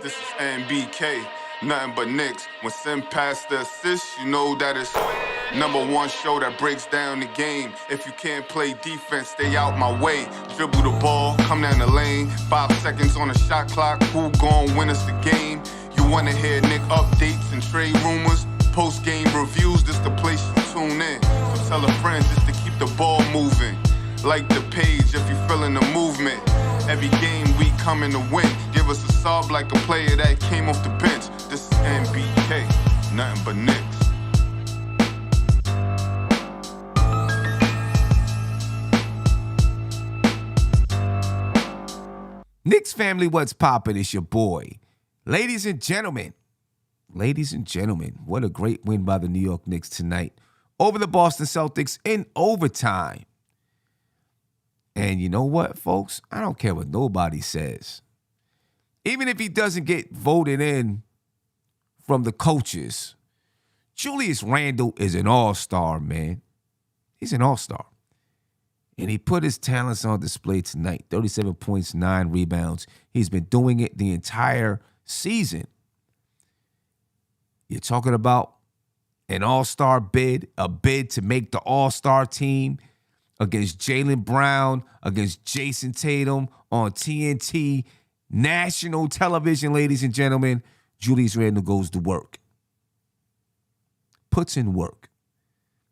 This is NBK, nothing but Knicks. When Sim passed the assist, you know that it's #1 show that breaks down the game. If you can't play defense, stay out my way. Dribble the ball, come down the lane. 5 seconds on the shot clock, who gon' win us the game? You wanna hear Nick updates and trade rumors? Post-game reviews, this the place you tune in. So tell a friend just to keep the ball moving. Like the page if you feeling the movement. Every game we coming to win. Give us a sub like a player that came off the bench. This is NBK, nothing but Knicks. Knicks family, what's poppin'? It's your boy. Ladies and gentlemen, what a great win by the New York Knicks tonight over the Boston Celtics in overtime. And you know what, folks? I don't care what nobody says. Even if he doesn't get voted in from the coaches, Julius Randle is an all-star, man. He's an all-star. And he put his talents on display tonight. 37 points, 9 rebounds. He's been doing it the entire season. You're talking about an all-star bid, a bid to make the all-star team against Jaylen Brown, against Jason Tatum on TNT, national television, ladies and gentlemen. Julius Randle goes to work. Puts in work.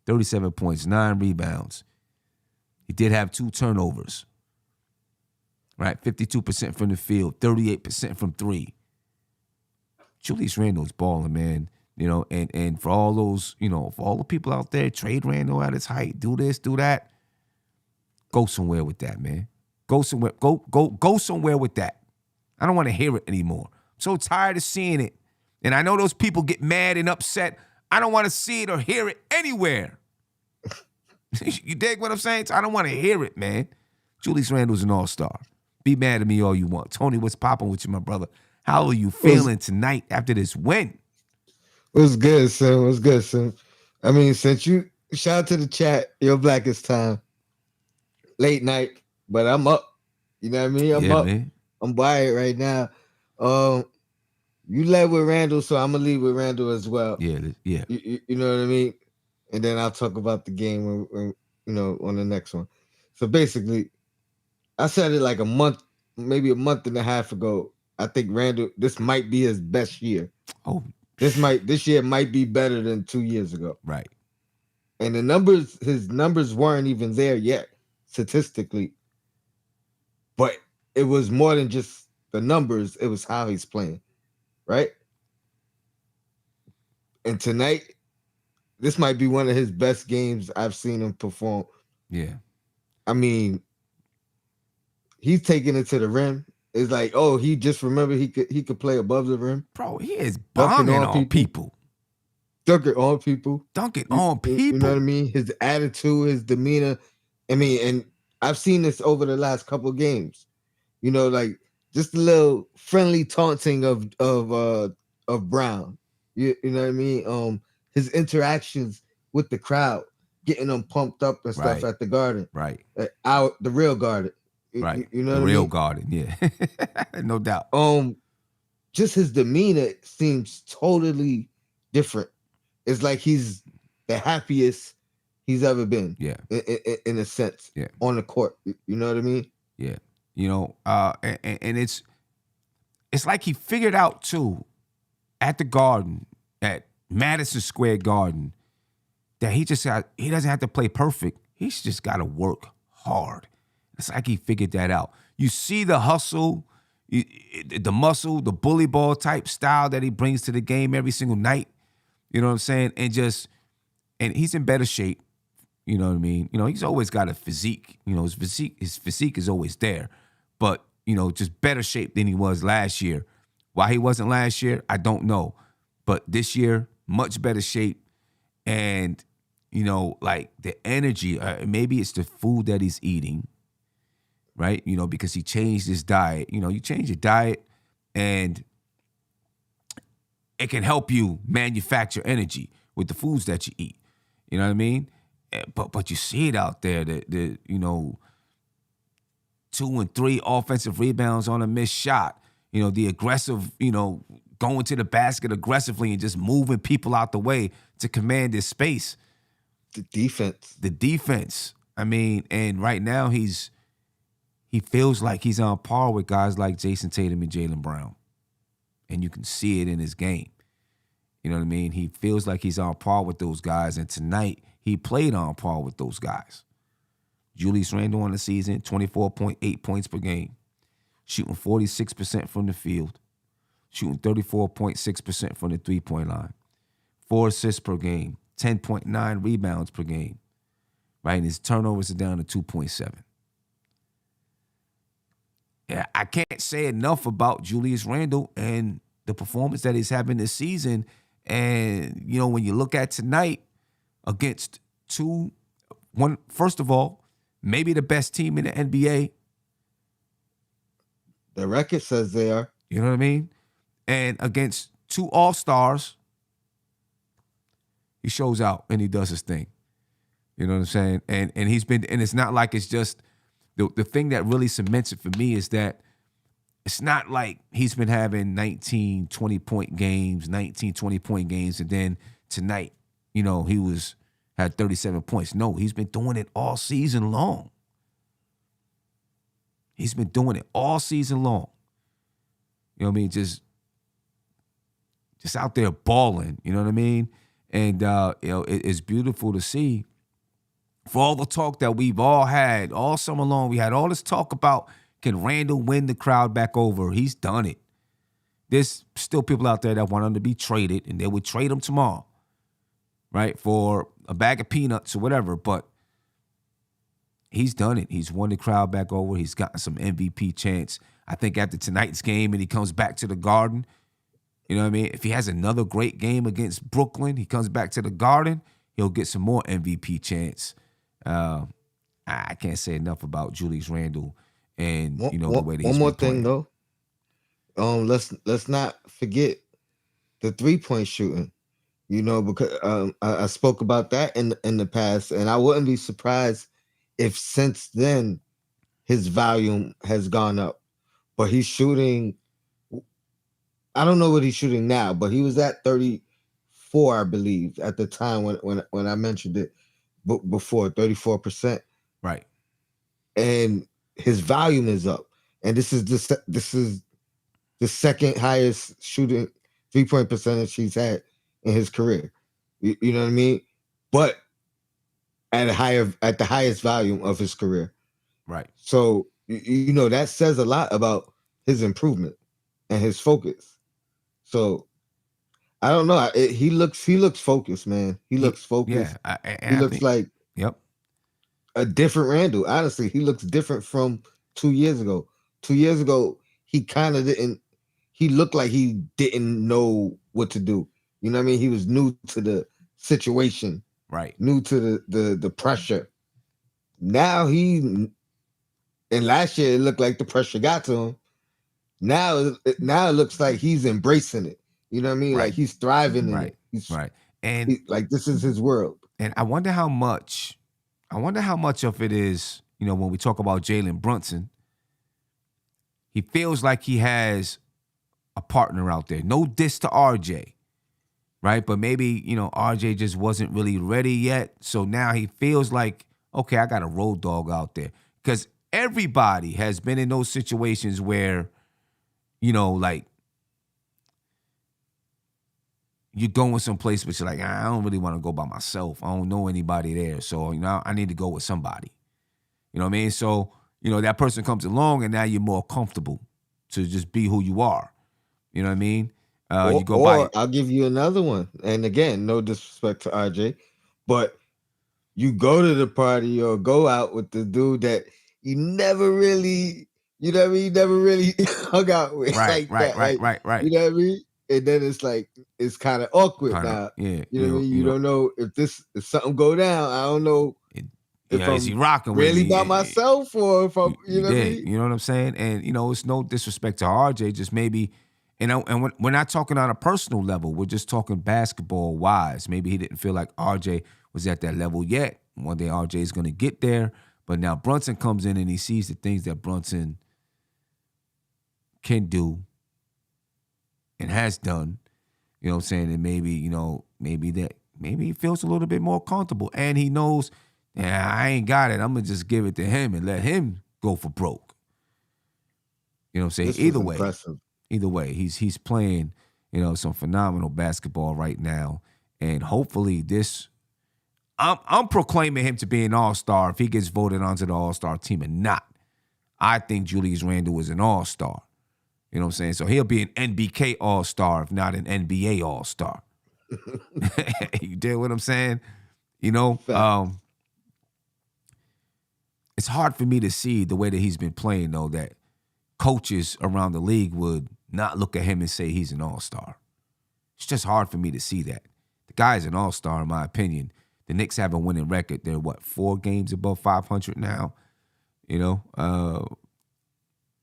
37 points, 9 rebounds. He did have 2 turnovers. Right? 52% from the field, 38% from 3. Julius Randle's balling, man. You know, and for all those, you know, for all the people out there, trade Randle at his height, do this, do that. Go somewhere with that, man. Go somewhere. Go somewhere with that. I don't want to hear it anymore. I'm so tired of seeing it. And I know those people get mad and upset. I don't want to see it or hear it anywhere. You dig what I'm saying? I don't want to hear it, man. Julius Randle's an all-star. Be mad at me all you want. Tony, what's popping with you, my brother? How are you feeling tonight after this win? What's good, son? What's good, son? I mean, since you shout out to the chat, your blackest time. Late night, but I'm up. You know what I mean? I'm up. Man. I'm wired right now. You led with Randle, so I'm gonna lead with Randle as well. Yeah. You know what I mean? And then I'll talk about the game when you know, on the next one. So basically, I said it like a month, maybe a month and a half ago. I think Randle, this might be his best year. Oh, this year might be better than 2 years ago. Right. And his numbers weren't even there yet, statistically. But it was more than just the numbers, it was how he's playing. Right? And tonight, this might be one of his best games I've seen him perform. Yeah. I mean, he's taking it to the rim. It's like, oh, he just remembered he could play above the rim. Bro, he is bombing on people. Dunking on people. You know what I mean? His attitude, his demeanor. I mean, and I've seen this over the last couple games. You know, like just a little friendly taunting of Brown. You know what I mean? His interactions with the crowd, getting them pumped up and stuff at the Garden. Right. The real Garden. Right. You know the what real I mean? Garden, yeah. No doubt. Just his demeanor seems totally different. It's like he's the happiest he's ever been. Yeah. In a sense. Yeah. On the court. You know what I mean? Yeah. You know, and it's like he figured out too at the Garden, at Madison Square Garden, that he doesn't have to play perfect. He's just got to work hard. It's like he figured that out. You see the hustle, the muscle, the bully ball type style that he brings to the game every single night. You know what I'm saying? And he's in better shape. You know what I mean? You know, he's always got a physique. You know, his physique is always there. But, you know, just better shape than he was last year. Why he wasn't last year, I don't know. But this year, much better shape. And, you know, like the energy, maybe it's the food that he's eating, right? You know, because he changed his diet. You know, you change your diet and it can help you manufacture energy with the foods that you eat. You know what I mean? But you see it out there, you know, 2 and 3 offensive rebounds on a missed shot. the aggressive, going to the basket aggressively and just moving people out the way to command this space. The defense. The defense. I mean, and right now he feels like he's on par with guys like Jason Tatum and Jaylen Brown. And you can see it in his game. You know what I mean? He feels like he's on par with those guys. And tonight, he played on par with those guys. Julius Randle on the season, 24.8 points per game. Shooting 46% from the field. Shooting 34.6% from the three-point line. 4 assists per game. 10.9 rebounds per game. Right? And his turnovers are down to 2.7. Yeah, I can't say enough about Julius Randle and the performance that he's having this season. And, when you look at tonight against first of all, maybe the best team in the NBA. The record says they are. You know what I mean? And against 2 All-Stars, he shows out and he does his thing. You know what I'm saying? And it's not like it's just the thing that really cements it for me is that it's not like he's been having 19, 20-point games, and then tonight, he had 37 points. No, he's been doing it all season long. He's been doing it all season long. You know what I mean? Just out there balling, you know what I mean? And, it's beautiful to see. For all the talk that we've all had all summer long, we had all this talk about, can Randle win the crowd back over? He's done it. There's still people out there that want him to be traded, and they would trade him tomorrow, right, for a bag of peanuts or whatever. But he's done it. He's won the crowd back over. He's gotten some MVP chance. I think after tonight's game and he comes back to the Garden, you know what I mean? If he has another great game against Brooklyn, he comes back to the Garden, he'll get some more MVP chance. I can't say enough about Julius Randle and the way that he's one more playing. thing though. Let's not forget the 3-point shooting. Because I spoke about that in the past, and I wouldn't be surprised if since then his volume has gone up. But he's shooting. I don't know what he's shooting now, but he was at 34, I believe, at the time when I mentioned it before, 34%. Right. And his volume is up, and this is the second highest shooting 3-point percentage he's had in his career. You know what I mean? But at the highest volume of his career. Right. So that says a lot about his improvement and his focus. So I don't know. He looks focused, man. He looks focused. Yeah, he looks like yep, a different Randle. Honestly, he looks different from 2 years ago. 2 years ago, he kind of didn't. He looked like he didn't know what to do. You know what I mean? He was new to the situation, right? New to the pressure. Now and last year it looked like the pressure got to him. Now it looks like he's embracing it. You know what I mean? Right. Like he's thriving in Right. it. He's right. And like this is his world. And I wonder how much of it is, when we talk about Jalen Brunson, he feels like he has a partner out there. No diss to RJ, right? But maybe, RJ just wasn't really ready yet. So now he feels like, okay, I got a road dog out there. Because everybody has been in those situations where, like, you're going someplace, but you're like, I don't really want to go by myself. I don't know anybody there. So, I need to go with somebody. You know what I mean? So, that person comes along and now you're more comfortable to just be who you are. You know what I mean? You go by. I'll give you another one. And again, no disrespect to RJ, but you go to the party or go out with the dude that you never really, you know what I mean? You never really hung out with. Right. You know what I mean? And then it's like, it's kind of awkward now. Yeah. You know what I mean? You don't know if something go down. I don't know if is he rocking really with by myself or if I'm, you know what I mean? You know what I'm saying? And, it's no disrespect to RJ, just maybe, and we're not talking on a personal level. We're just talking basketball-wise. Maybe he didn't feel like RJ was at that level yet. One day RJ is going to get there. But now Brunson comes in and he sees the things that Brunson can do and has done, you know what I'm saying, and maybe he feels a little bit more comfortable. And he knows, I ain't got it. I'm going to just give it to him and let him go for broke. You know what I'm saying? This was impressive. Either way, he's playing, some phenomenal basketball right now. And hopefully I'm proclaiming him to be an all-star if he gets voted onto the all-star team or not. I think Julius Randle is an all-star. You know what I'm saying? So he'll be an NBK all-star, if not an NBA all-star. You dig what I'm saying? It's hard for me to see the way that he's been playing, though, that coaches around the league would not look at him and say he's an all-star. It's just hard for me to see that. The guy's an all-star, in my opinion. The Knicks have a winning record. They're, 4 games above 500 now?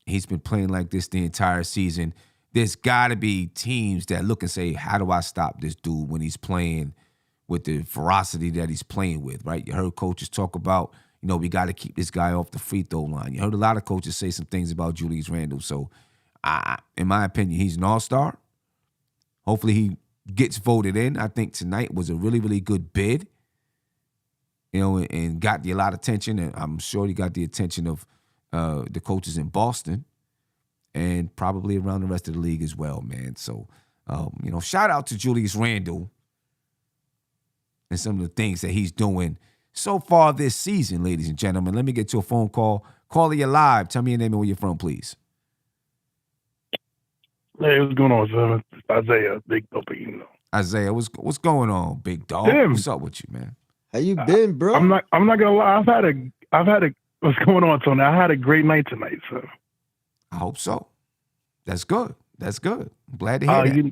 He's been playing like this the entire season. There's got to be teams that look and say, how do I stop this dude when he's playing with the ferocity that he's playing with, right? You heard coaches talk about, we got to keep this guy off the free throw line. You heard a lot of coaches say some things about Julius Randle. So, in my opinion, he's an all-star. Hopefully he gets voted in. I think tonight was a really, really good bid, and got a lot of attention. And I'm sure he got the attention of the coaches in Boston and probably around the rest of the league as well, man. So, shout out to Julius Randle and some of the things that he's doing so far this season, ladies and gentlemen. Let me get to a phone call. Caller, you're live. Tell me your name and where you're from, please. Hey, what's going on, son? Isaiah, big dog. Isaiah, what's going on, big dog? Damn. What's up with you, man? How you been, bro? I'm not gonna lie. I've had a. What's going on, Tony? I had a great night tonight, so. I hope so. That's good. I'm glad to hear that.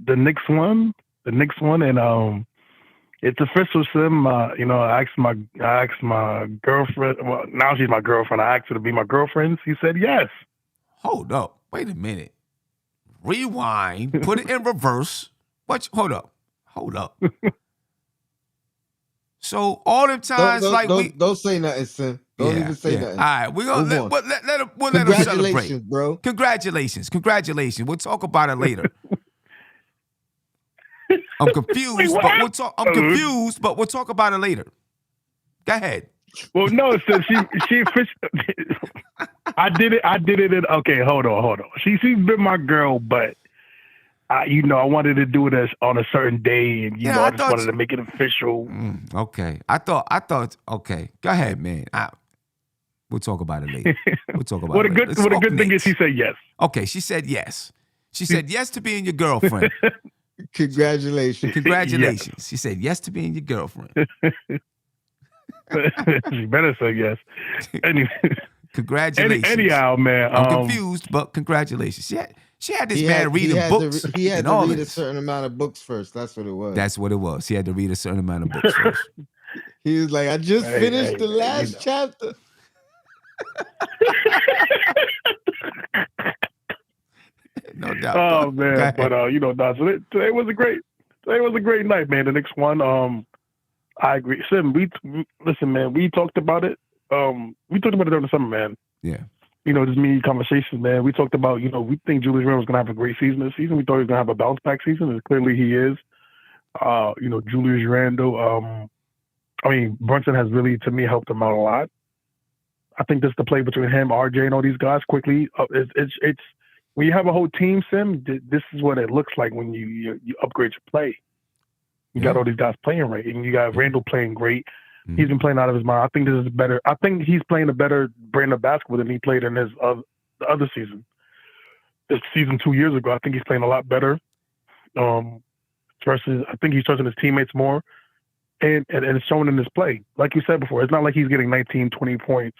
The Knicks won. The Knicks won, and it's official, Sim. I asked my girlfriend. Well, now she's my girlfriend. I asked her to be my girlfriend. She said yes. Hold up. Wait a minute. Rewind. Put it in reverse. Hold up. So all them times don't say nothing, Sim. Don't even say nothing. All right, we're gonna let him celebrate. Bro. Congratulations. We'll talk about it later. I'm confused, but we'll talk about it later. Go ahead. Well, no, so she I did it. Okay, hold on. She's been my girl, but I wanted to do it on a certain day, and I just wanted to make it official. Okay, I thought. Okay, go ahead, man. We'll talk about it later. What a good thing is she said yes. Okay, she said yes. She said yes to being your girlfriend. Congratulations. Yes. She said yes to being your girlfriend. She better say yes. Anyway, congratulations. Anyhow, man. I'm confused, but congratulations. She had this man reading books. He had to read a certain amount of books first. That's what it was. He had to read a certain amount of books first. He was like, I just finished the last chapter. No doubt. Oh man, but so today was a great night, man. The Knicks won. I agree. Sim, listen, man. We talked about it. We talked about it during the summer, man. Yeah. Just me conversations, man. We talked about, we think Julius Randle was gonna have a great season this season. We thought he was gonna have a bounce back season, and clearly he is. Julius Randle. Brunson has really, to me, helped him out a lot. I think just the play between him, RJ, and all these guys quickly. It's when you have a whole team, Sim. This is what it looks like when you upgrade your play. You got all these guys playing right, and you got Randle playing great. Mm-hmm. He's been playing out of his mind. I think this is better. I think he's playing a better brand of basketball than he played in the other season. This season 2 years ago, I think he's playing a lot better. Versus, I think he's trusting his teammates more, and it's showing in his play. Like you said before, it's not like he's getting 19, 20 points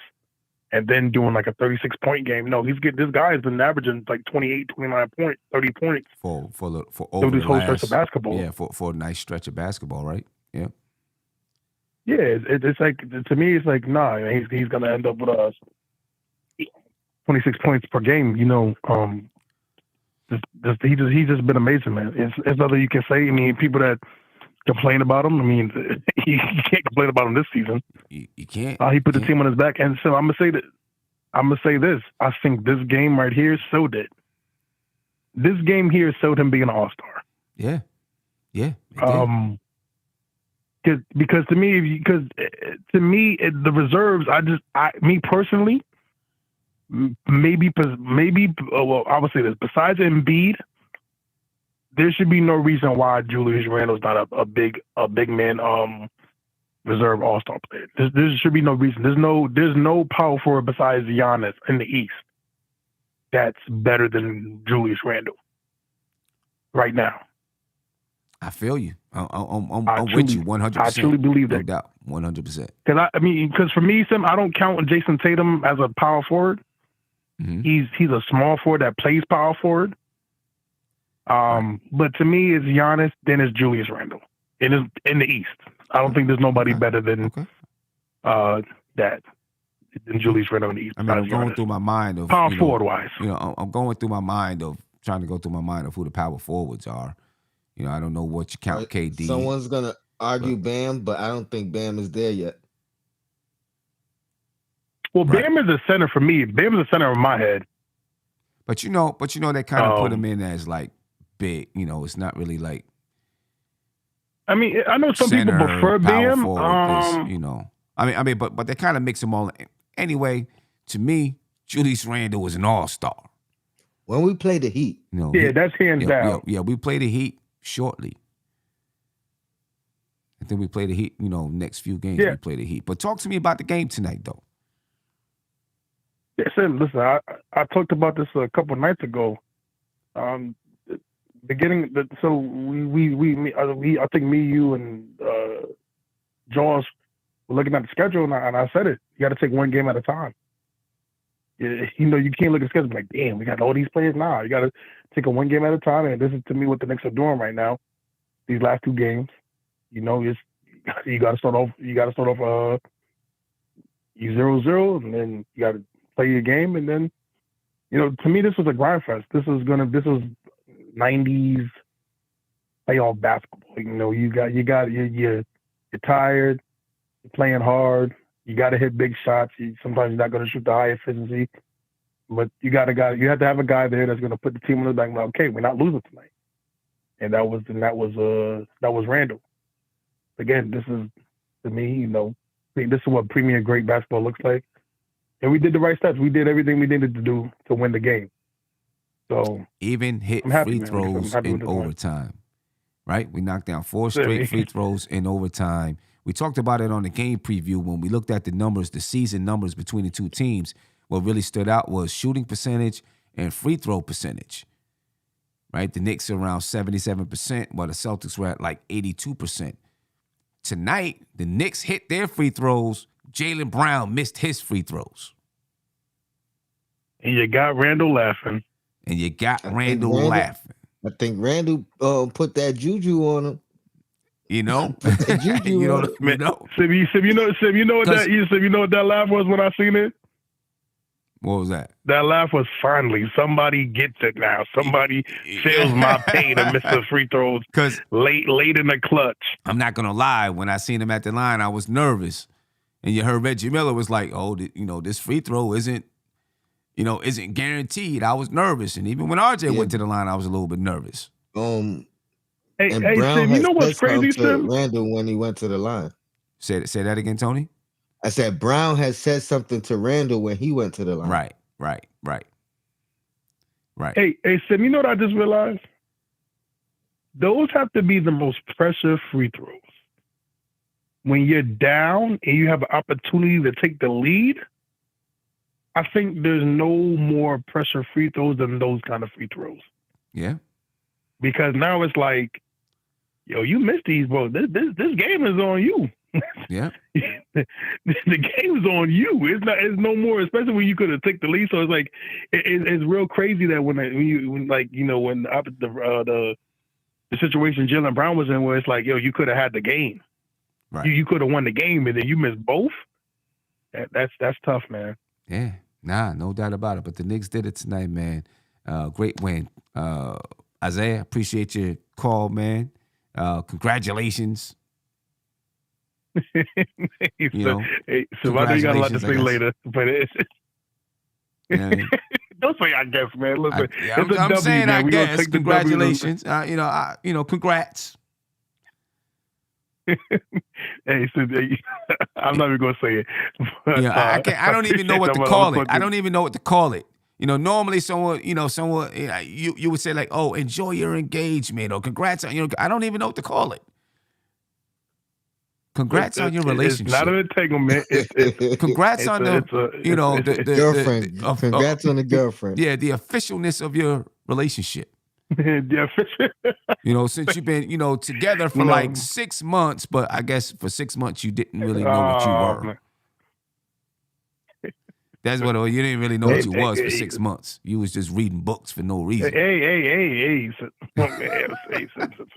and then doing like a 36-point game. No, this guy has been averaging like 28, 29 points, 30 points for over this whole stretch of basketball. Yeah, for a nice stretch of basketball, right? Yeah. Yeah, it's like, to me, it's like, nah, he's gonna end up with 26 points per game. He's just been amazing, man. It's nothing you can say. People that complain about him, you can't complain about him this season. You can't. He put the team on his back, and so I'm gonna say this. I think this game right here showed it. this game here showed him being an all-star. Yeah. Yeah. It did. Because to me, the reserves, me personally, maybe, well, I would say this, besides Embiid, there should be no reason why Julius Randle's not a big man reserve all-star player. There should be no reason. There's no power forward besides Giannis in the East that's better than Julius Randle right now. I feel you. I'm with you 100%. I truly believe that. No doubt, 100%. Because for me, Sim, I don't count Jason Tatum as a power forward. Mm-hmm. He's a small forward that plays power forward. But to me, it's Giannis, then it's Julius Randle in the East. I don't think there's nobody better than than Julius Randle in the East. I mean, I'm going through my mind of power forward wise. I'm going through my mind of trying to go through my mind of who the power forwards are. I don't know what you count KD. Someone's gonna argue Bam, but I don't think Bam is there yet. Well, Bam is a center for me. Bam is a center in my head. But they kind of put him in as like big. It's not really like. I mean, I know some people prefer Bam. But they kind of mix them all. Anyway, to me, Julius Randle was an all-star. When we play the Heat, that's hands down. Yeah, we play the Heat shortly. I think we play the Heat. Next few games we play the Heat. But talk to me about the game tonight, though. Yeah, listen. I talked about this a couple of nights ago. I think me, you, and Jaws were looking at the schedule, and I said it. You got to take one game at a time. You can't look at the schedule and be like, damn, we got all these players now. You got to take one game at a time, and this is, to me, what the Knicks are doing right now. These last two games, you got to start off. You got to start off 0-0, and then you got to play your game, and then, to me, this was a grind fest. This was 90s playoff basketball. You're tired, you're playing hard, you got to hit big shots. Sometimes you're not going to shoot the high efficiency, but you have to have a guy there that's going to put the team on the back and be like, okay, we're not losing tonight. And that was Randle. Again, this is, to me, this is what premier great basketball looks like. And we did the right steps. We did everything we needed to do to win the game. So even hit free throws in overtime, right? We knocked down 4 straight free throws in overtime. We talked about it on the game preview when we looked at the numbers, the season numbers between the two teams. What really stood out was shooting percentage and free throw percentage, right? The Knicks are around 77%, while the Celtics were at like 82%. Tonight, the Knicks hit their free throws. Jaylen Brown missed his free throws. And you got Randle laughing. I think Randle put that juju on him. Sim, you know what that laugh was when I seen it? What was that? That laugh was finally somebody gets it now. Somebody feels my pain and miss the free throws late in the clutch. I'm not gonna lie. When I seen him at the line, I was nervous, and you heard Reggie Miller was like, "Oh, this free throw isn't guaranteed." I was nervous, and even when RJ went to the line, I was a little bit nervous. And Brown Sim, you know what's crazy, Sim? Randle when he went to the line. Say that again, Tony. I said Brown has said something to Randle when he went to the line. Right. Hey, Sim, you know what I just realized? Those have to be the most pressure free throws. When you're down and you have an opportunity to take the lead, I think there's no more pressure free throws than those kind of free throws. Yeah. Because now it's like, yo, you missed these, bro. This game is on you. Yeah. The game is on you. It's no more, especially when you could have taken the lead. So it's like, it's real crazy that when the situation Jaylen Brown was in, where it's like, yo, you could have had the game. Right. You could have won the game, and then you missed both. That's tough, man. Yeah. Nah, no doubt about it. But the Knicks did it tonight, man. Great win. Isaiah, appreciate your call, man. Congratulations. So I know you got a lot to say later, but Don't say I guess, man. Listen, I'm it's a W, saying man. I We gonna guess. take the W. Congratulations. Congrats. Hey, so, I'm not even gonna say it. But, I can't. I don't even know what to appreciate call that, it. I don't even know what to call it. Normally someone, you would say like, oh, enjoy your engagement or congrats on, I don't even know what to call it. Congrats on your relationship. It's not an entanglement. Congrats on the girlfriend. Congrats on the girlfriend. Yeah, the officialness of your relationship. Yeah, Since you've been, together for like 6 months, but I guess for 6 months you didn't really know what you were. Man. That's what you didn't really know what you was for 6 months. You was just reading books for no reason. Hey, man,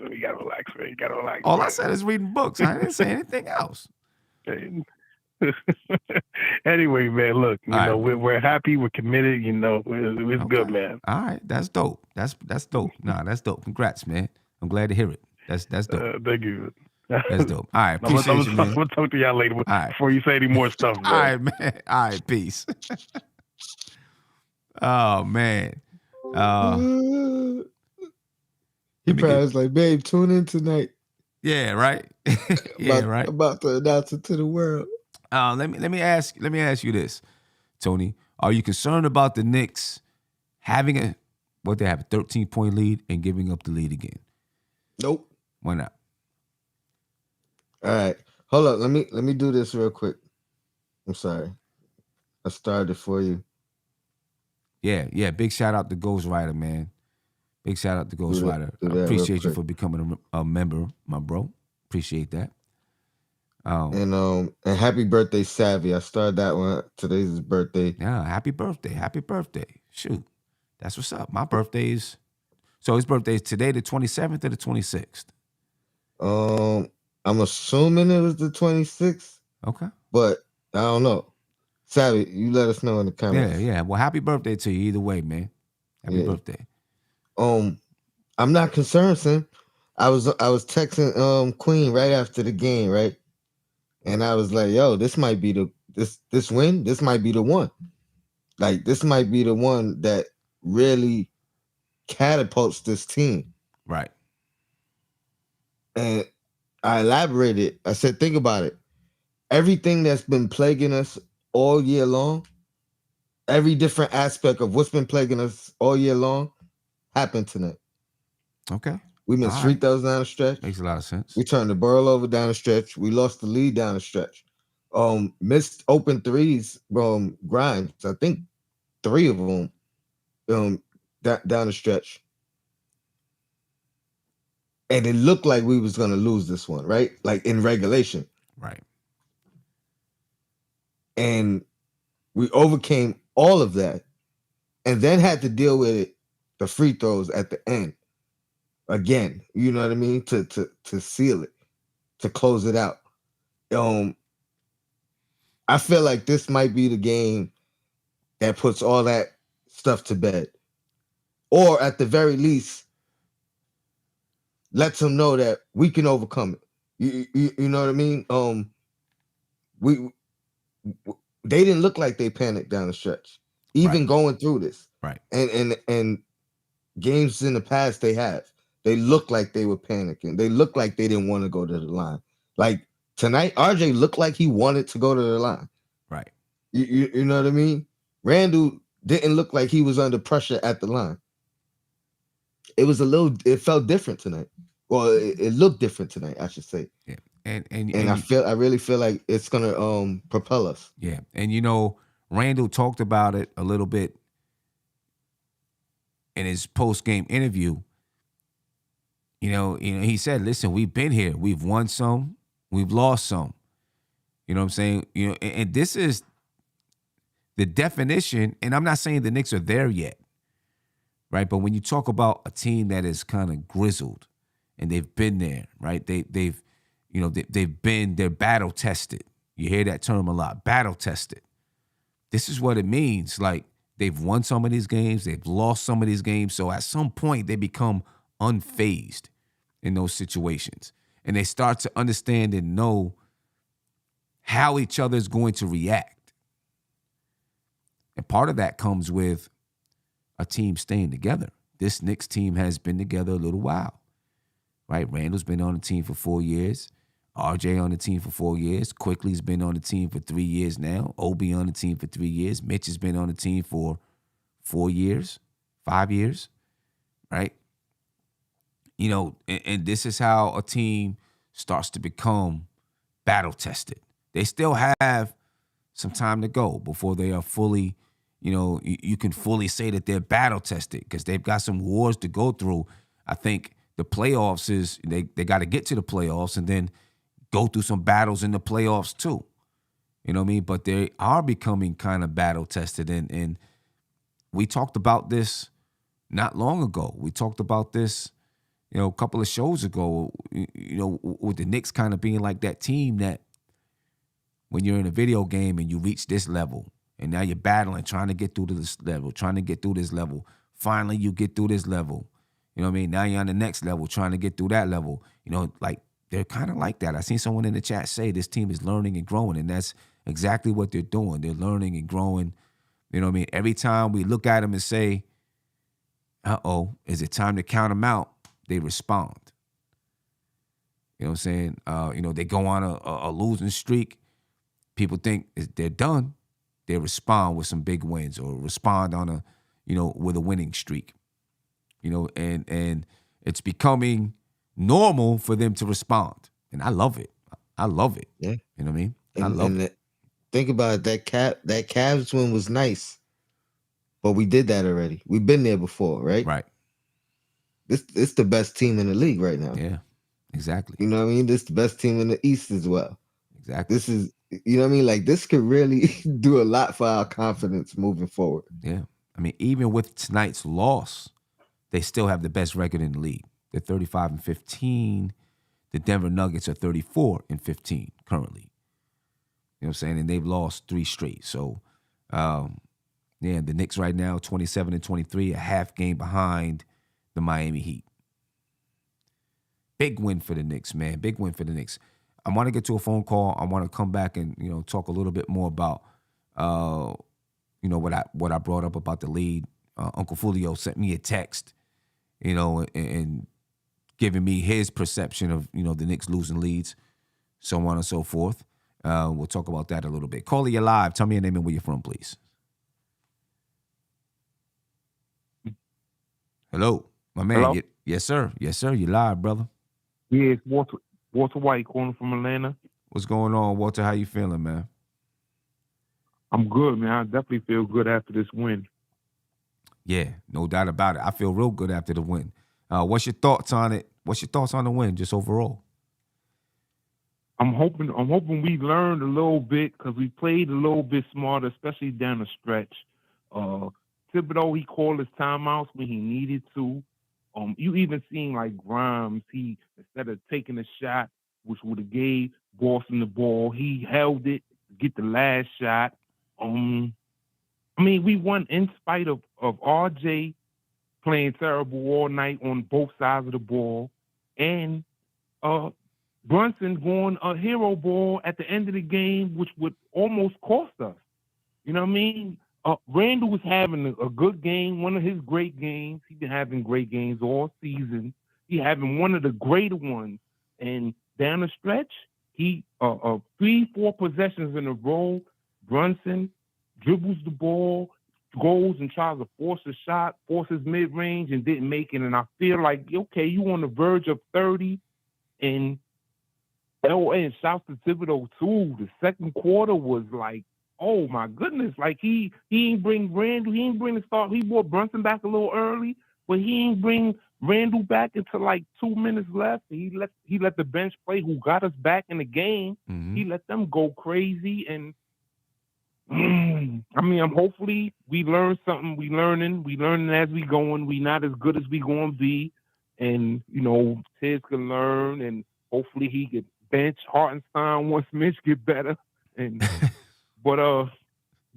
you gotta relax, man. You gotta relax. All man. I said is reading books. I didn't say anything else. Anyway, man, look, we're happy, we're committed, it's Okay. good, man. All right, that's dope. That's dope. Nah, that's dope. Congrats, man. I'm glad to hear it. That's dope. Thank you. That's dope. All right, appreciate you, man. I'm gonna talk to y'all later before you say any more stuff, man. All right, man. All right, peace. Oh man. He probably was like, babe, tune in tonight. Yeah, right. Right. About to announce it to the world. Let me ask you this, Tony. Are you concerned about the Knicks having they have a 13-point lead and giving up the lead again? Nope. Why not? All right. Hold up. Let me do this real quick. I'm sorry. I started for you. Yeah. Big shout out to Ghostwriter, man. Big shout out to Ghostwriter. I appreciate you for becoming a member, my bro. Appreciate that. And happy birthday, Savvy. I started that one. Today's his birthday. Yeah, happy birthday. Happy birthday. Shoot. That's what's up. My birthday is his birthday is today, the 27th or the 26th? I'm assuming it was the 26th. Okay. But I don't know. Savvy, you let us know in the comments. Yeah. Well, happy birthday to you either way, man. Happy birthday. I'm not concerned, son. I was texting Queen right after the game, right? And I was like, yo, this might be this win, this might be the one. Like, this might be the one that really catapults this team. Right. And I elaborated. I said, think about it. Everything that's been plaguing us all year long, every different aspect of what's been plaguing us all year long happened tonight. Okay. We missed free throws down the stretch. Makes a lot of sense. We turned the ball over down the stretch. We lost the lead down the stretch. Missed open threes from Grimes. I think 3 of them down the stretch. And it looked like we was going to lose this one, right? Like in regulation. Right. And we overcame all of that and then had to deal with the free throws at the end. Again, you know what I mean? To seal it, to close it out. I feel like this might be the game that puts all that stuff to bed. Or at the very least, lets them know that we can overcome it. You know what I mean? They didn't look like they panicked down the stretch, even going through this. Right. And games in the past they have. They looked like they were panicking. They looked like they didn't want to go to the line. Like tonight, RJ looked like he wanted to go to the line. Right. You know what I mean? Randle didn't look like he was under pressure at the line. It felt different tonight. Well, it looked different tonight, I should say. Yeah. And I really feel like it's gonna propel us. Yeah. And Randle talked about it a little bit in his post-game interview. He said, listen, we've been here. We've won some, we've lost some. You know what I'm saying? And this is the definition, and I'm not saying the Knicks are there yet, right? But when you talk about a team that is kind of grizzled and they've been there, right? They're battle tested. You hear that term a lot, battle tested. This is what it means. Like, they've won some of these games, they've lost some of these games. So at some point they become unfazed in those situations. And they start to understand and know how each other is going to react. And part of that comes with a team staying together. This Knicks team has been together a little while, right? Randle's been on the team for 4 years. RJ on the team for 4 years. Quickly's been on the team for 3 years now. Obi on the team for 3 years. Mitch has been on the team for 4 years, 5 years, right? You know, and this is how a team starts to become battle tested. They still have some time to go before they are fully, you know, you can fully say that they're battle tested because they've got some wars to go through. I think the playoffs is they got to get to the playoffs and then go through some battles in the playoffs too. You know what I mean? But they are becoming kind of battle tested. And we talked about this not long ago. We talked about this, you know, a couple of shows ago, you know, with the Knicks kind of being like that team that when you're in a video game and you reach this level and now you're battling, trying to get through to this level, trying to get through this level. Finally, you get through this level. You know what I mean? Now you're on the next level, trying to get through that level. You know, like they're kind of like that. I seen someone in the chat say this team is learning and growing, and that's exactly what they're doing. They're learning and growing. You know what I mean? Every time we look at them and say, uh-oh, is it time to count them out? They respond. You know what I'm saying? You know, they go on a losing streak. People think they're done. They respond with some big wins or respond on a, you know, with a winning streak. You know, and it's becoming normal for them to respond. And I love it. I love it. Yeah. You know what I mean? I love it. Think about it, that Cavs win was nice. But we did that already. We've been there before, right? Right. This the best team in the league right now. Yeah. Exactly. You know what I mean? This the best team in the East as well. Exactly. This is, you know what I mean? Like, this could really do a lot for our confidence moving forward. Yeah. I mean, even with tonight's loss, they still have the best record in the league. They're 35-15. The Denver Nuggets are 34-15 currently. You know what I'm saying? And they've lost 3 straight. So, yeah, the Knicks right now, 27-23, a half game behind the Miami Heat. Big win for the Knicks, man. Big win for the Knicks. I want to get to a phone call. I want to come back and, you know, talk a little bit more about, you know, what I brought up about the lead. Uncle Fulio sent me a text, you know, and giving me his perception of, you know, the Knicks losing leads, so on and so forth. We'll talk about that a little bit. Caller, you're live. Tell me your name and where you're from, please. Hello, my man. Hello? Yes, sir. Yes, sir. You're live, brother. Yeah, it's Walter White calling from Atlanta. What's going on, Walter? How you feeling, man? I'm good, man. I definitely feel good after this win. Yeah, no doubt about it. I feel real good after the win. What's your thoughts on it? What's your thoughts on the win, just overall? I'm hoping we learned a little bit because we played a little bit smarter, especially down the stretch. Thibodeau, he called his timeouts when he needed to. You even seen like Grimes, he instead of taking a shot, which would have gave Boston the ball, he held it to get the last shot. I mean, we won in spite of RJ playing terrible all night on both sides of the ball, and Brunson going a hero ball at the end of the game, which would almost cost us. You know what I mean? Randle was having a good game, one of his great games. He's been having great games all season. He having one of the greater ones. And down the stretch, he 3-4 possessions in a row, Brunson dribbles the ball, goes and tries to force a shot, forces mid-range and didn't make it. And I feel like, okay, you on the verge of 30. And shouts to Thibodeau too. The second quarter was like, oh my goodness! Like he ain't bring Randle, he ain't bring the start. He brought Brunson back a little early, but he ain't bring Randle back until like 2 minutes left. He let the bench play, who got us back in the game. Mm-hmm. He let them go crazy, and I mean, hopefully we learn something. We learning as we going. We not as good as we gonna be, and you know, Tiz can learn, and hopefully he get bench Hartenstein once Mitch get better, and. But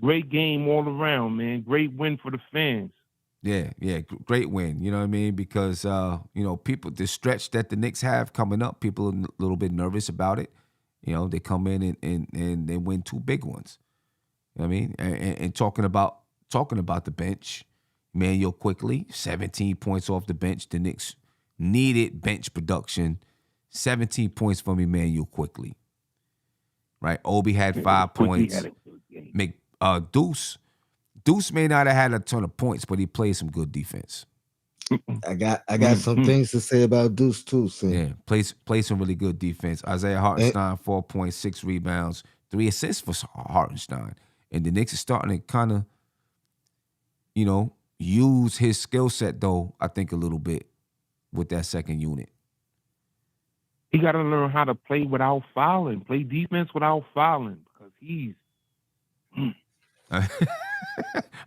great game all around, man. Great win for the fans. Yeah, great win. You know what I mean? Because you know, people, the stretch that the Knicks have coming up, people are a little bit nervous about it. You know, they come in and they win 2 big ones. You know what I mean? And talking about the bench, Emmanuel quickly, 17 points off the bench. The Knicks needed bench production. 17 points from Emmanuel quickly. Right? Obi had 5 Quickly points. had a good game. Deuce may not have had a ton of points, but he played some good defense. I got some things to say about Deuce too, Sin. Yeah, plays some really good defense. Isaiah Hartenstein, 4 points, 6 rebounds, 3 assists for Hartenstein. And the Knicks are starting to kind of, use his skill set, though, I think, a little bit with that second unit. He got to learn how to play without fouling, play defense without fouling, because he's.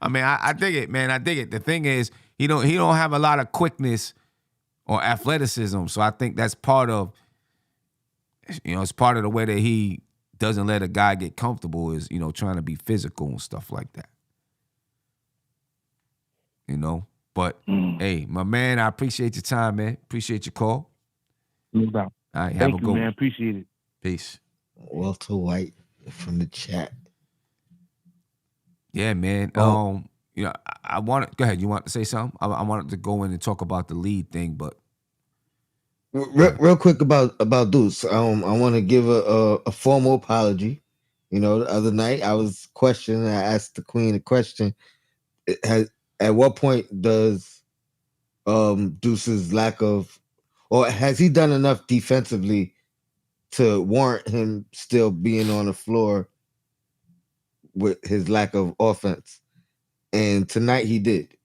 I mean, I dig it, man. I dig it. The thing is, he don't have a lot of quickness or athleticism, so I think that's part of, it's part of the way that he doesn't let a guy get comfortable is, trying to be physical and stuff like that. But hey, my man, I appreciate your time, man. Appreciate your call. No doubt. All right, have Thank a you, good man. one. Appreciate it. Peace. Walter White from the chat. Yeah, man. Oh. I wanted. Go ahead. You want to say something? I wanted to go in and talk about the lead thing, but Real quick about Deuce. I want to give a formal apology. The other night I was questioning. I asked the Queen a question. At what point does Deuce's lack of, or has he done enough defensively to warrant him still being on the floor with his lack of offense? And tonight he did.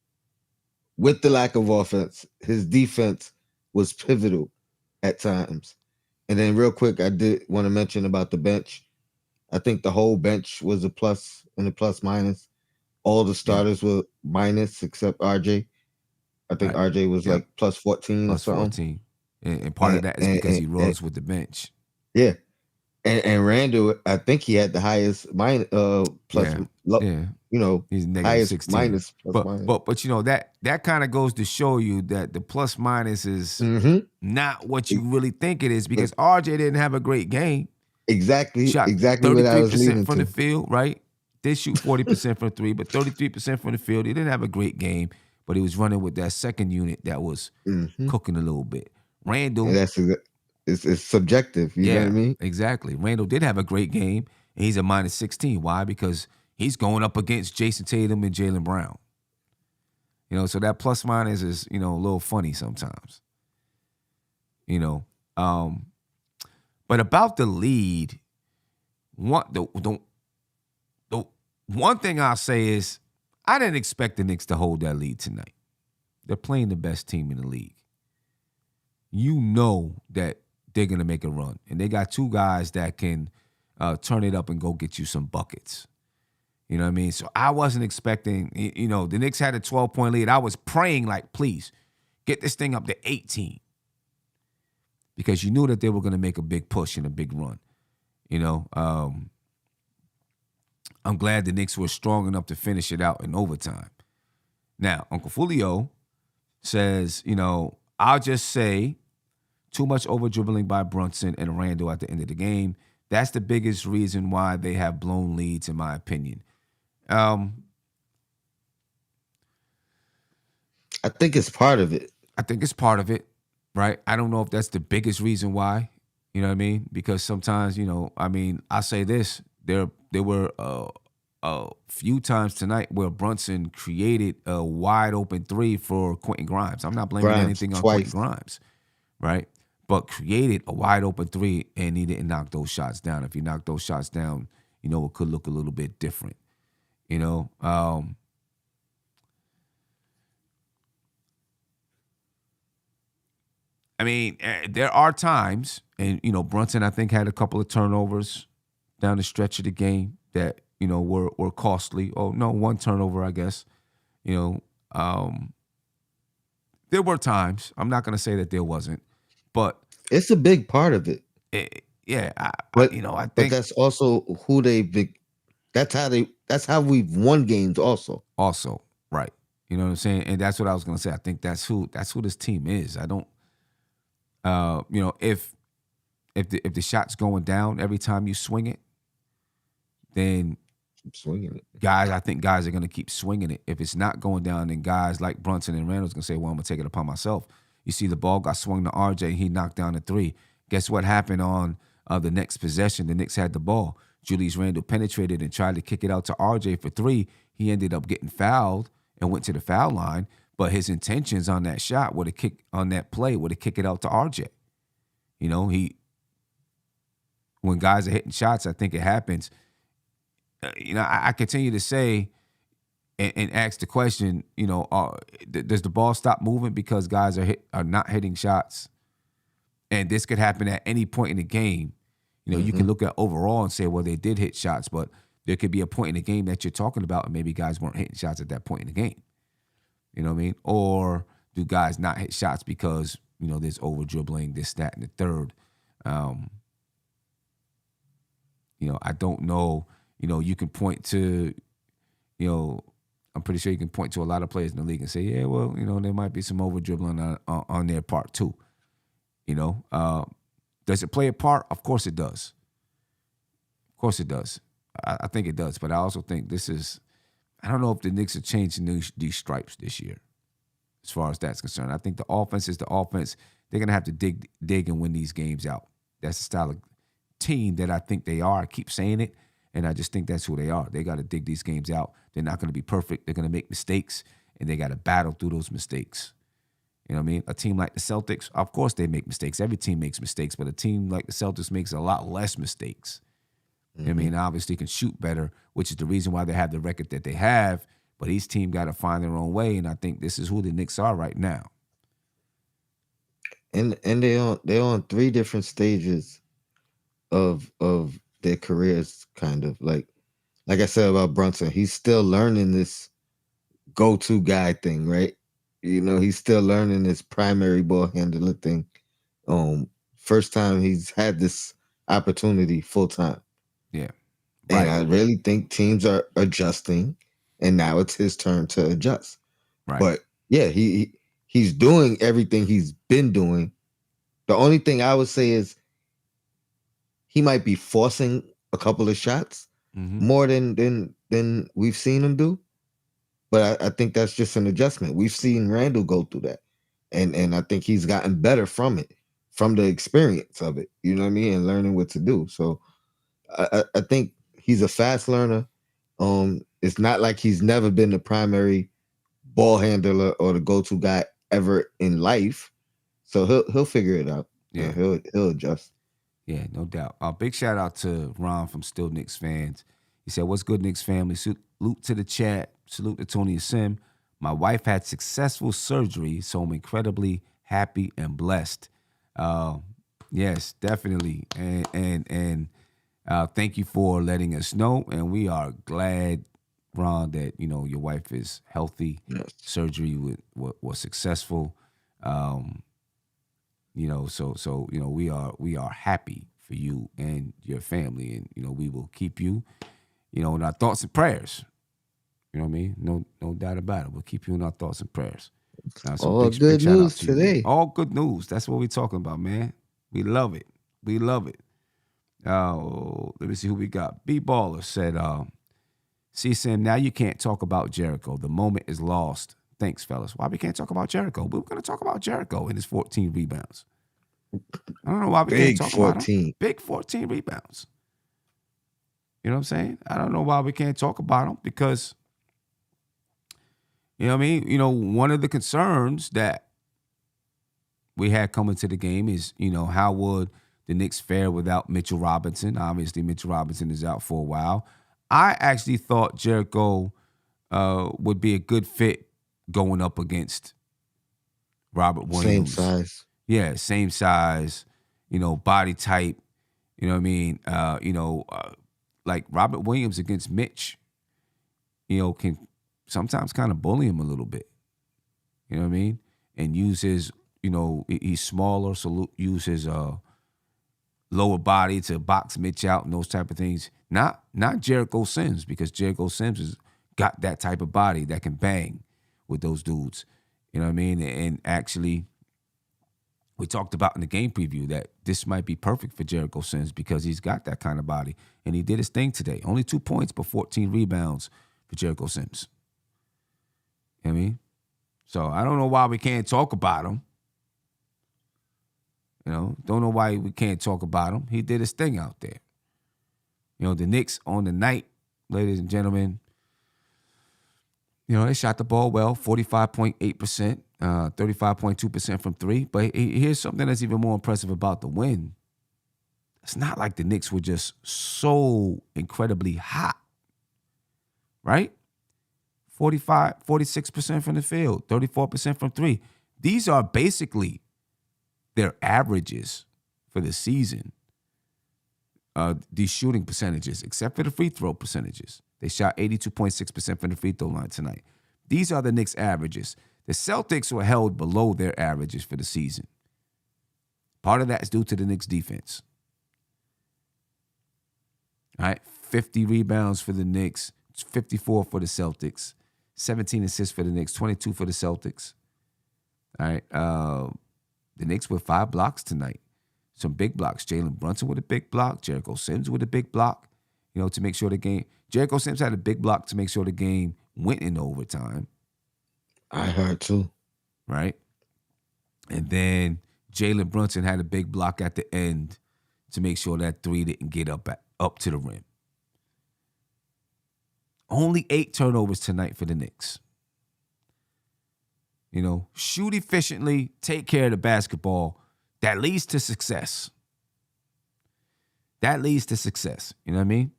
With the lack of offense, his defense was pivotal at times. And then real quick, I did want to mention about the bench. I think the whole bench was a plus and a plus minus. All the starters were minus except RJ. I think Right. RJ was like plus 14 plus or something. 14. And part of that is because he rose with the bench. Yeah. And Randle, I think he had the highest minus plus He's negative highest 16. minus plus minus. But that kind of goes to show you that the plus minus is not what you really think it is, because RJ didn't have a great game. Exactly. Shot exactly what I was 33% leading from to. the field, right? Did shoot 40% from 3, but 33% from the field. He didn't have a great game, but he was running with that second unit that was cooking a little bit. Randle, and it's subjective. You know what I mean? Exactly. Randle did have a great game, and he's a minus 16. Why? Because he's going up against Jason Tatum and Jaylen Brown. So that plus minus is, a little funny sometimes. But about the lead, the one thing I'll say is I didn't expect the Knicks to hold that lead tonight. They're playing the best team in the league. You know that they're going to make a run. And they got two guys that can turn it up and go get you some buckets. You know what I mean? So I wasn't expecting, the Knicks had a 12-point lead. I was praying like, please, get this thing up to 18. Because you knew that they were going to make a big push and a big run. I'm glad the Knicks were strong enough to finish it out in overtime. Now, Uncle Fulio says, I'll just say too much over-dribbling by Brunson and Randle at the end of the game. That's the biggest reason why they have blown leads, in my opinion. I think it's part of it. Right? I don't know if that's the biggest reason why, you know what I mean? Because sometimes, I say this, there were a few times tonight where Brunson created a wide open 3 for Quentin Grimes. I'm not blaming anything on Quentin Grimes, right? But created a wide open 3 and he didn't knock those shots down. If he knocked those shots down, it could look a little bit different, there are times, and, Brunson, I think, had a couple of turnovers down the stretch of the game that, were costly. Oh, no, one turnover, I guess. There were times. I'm not going to say that there wasn't, but it's a big part of it. I think. But that's also who that's how we've won games also. Also, right. You know what I'm saying? And that's what I was going to say. I think that's who this team is. I don't, if the shot's going down every time you swing it, then keep swinging it. I think guys are going to keep swinging it. If it's not going down, then guys like Brunson and Randall's going to say, well, I'm going to take it upon myself. You see the ball got swung to RJ, he knocked down a three. Guess what happened on the next possession? The Knicks had the ball. Julius Randle penetrated and tried to kick it out to RJ for three. He ended up getting fouled and went to the foul line, but his intentions on that shot would have kicked on that play would have kicked it out to RJ. You know, when guys are hitting shots, I think it happens. I continue to say and ask the question, does the ball stop moving because guys are not hitting shots? And this could happen at any point in the game. You can look at overall and say, well, they did hit shots, but there could be a point in the game that you're talking about and maybe guys weren't hitting shots at that point in the game. You know what I mean? Or do guys not hit shots because, there's over dribbling, this, that, and the third? I don't know. You can point to, I'm pretty sure you can point to a lot of players in the league and say, yeah, well, there might be some over dribbling on their part too. Does it play a part? Of course it does. Of course it does. I think it does. But I also think I don't know if the Knicks are changing these stripes this year as far as that's concerned. I think the offense is the offense. They're going to have to dig and win these games out. That's the style of team that I think they are. I keep saying it, and I just think that's who they are. They got to dig these games out. They're not going to be perfect. They're going to make mistakes, and they got to battle through those mistakes. You know what I mean? A team like the Celtics, of course they make mistakes. Every team makes mistakes, but a team like the Celtics makes a lot less mistakes. You know what I mean? Obviously can shoot better, which is the reason why they have the record that they have, but each team got to find their own way, and I think this is who the Knicks are right now. And they're on three different stages of their careers, kind of. Like I said about Brunson, he's still learning this go-to guy thing, right? He's still learning this primary ball handler thing. First time he's had this opportunity full time. Yeah. Right. And I really think teams are adjusting, and now it's his turn to adjust. Right. But yeah, he's doing everything he's been doing. The only thing I would say is he might be forcing a couple of shots more than we've seen him do. But I think that's just an adjustment. We've seen Randle go through that. And I think he's gotten better from it, from the experience of it, you know what I mean? And learning what to do. So I think he's a fast learner. It's not like he's never been the primary ball handler or the go-to guy ever in life. So he'll figure it out. Yeah. He'll adjust. Yeah, no doubt. Big shout out to Ron from Still Knicks Fans. He said, what's good, Knicks family? Salute to the chat. Salute to Tony and Sim. My wife had successful surgery, so I'm incredibly happy and blessed. Yes, definitely. And thank you for letting us know. And we are glad, Ron, that, your wife is healthy. Yes. Surgery was successful. So we are happy for you and your family, and we will keep you, in our thoughts and prayers. You know what I mean? No doubt about it. We'll keep you in our thoughts and prayers. So all good news today. All good news. That's what we're talking about, man. We love it. We love it. Let me see who we got. B-Baller said, see, Sam, now you can't talk about Jericho. The moment is lost. Thanks, fellas. Why we can't talk about Jericho? We were going to talk about Jericho and his 14 rebounds. I don't know why we can't talk about him. Big 14 rebounds. You know what I'm saying? I don't know why we can't talk about him because, you know what I mean? One of the concerns that we had coming to the game is, how would the Knicks fare without Mitchell Robinson? Obviously, Mitchell Robinson is out for a while. I actually thought Jericho would be a good fit going up against Robert Williams. Same size. Yeah, same size, body type. You know what I mean? Like Robert Williams against Mitch, can sometimes kind of bully him a little bit. You know what I mean? And use his, he's smaller, so use his lower body to box Mitch out and those type of things. Not Jericho Sims, because Jericho Sims has got that type of body that can bang with those dudes. You know what I mean? And actually We talked about in the game preview that this might be perfect for Jericho Sims because he's got that kind of body. And he did his thing today. Only 2 points, but 14 rebounds for Jericho Sims. You know what I mean? So I don't know why we can't talk about him. You know, don't know why we can't talk about him. He did his thing out there. You know, the Knicks on the night, ladies and gentlemen, you know, they shot the ball well, 45.8%, 35.2% from three. But here's something that's even more impressive about the win. It's not like the Knicks were just so incredibly hot, right? 46% from the field, 34% from three. These are basically their averages for the season. These shooting percentages, except for the free throw percentages. They shot 82.6% from the free throw line tonight. These are the Knicks' averages. The Celtics were held below their averages for the season. Part of that is due to the Knicks' defense. All right, 50 rebounds for the Knicks, 54 for the Celtics, 17 assists for the Knicks, 22 for the Celtics. All right, the Knicks with 5 blocks tonight. Some big blocks. Jalen Brunson with a big block. Jericho Sims with a big block, you know, to make sure the game. Jericho Sims had a big block to make sure the game went in overtime. I heard too. Right? And then Jalen Brunson had a big block at the end to make sure that three didn't get up to the rim. Only 8 turnovers tonight for the Knicks. You know, shoot efficiently, take care of the basketball. That leads to success. That leads to success. You know what I mean?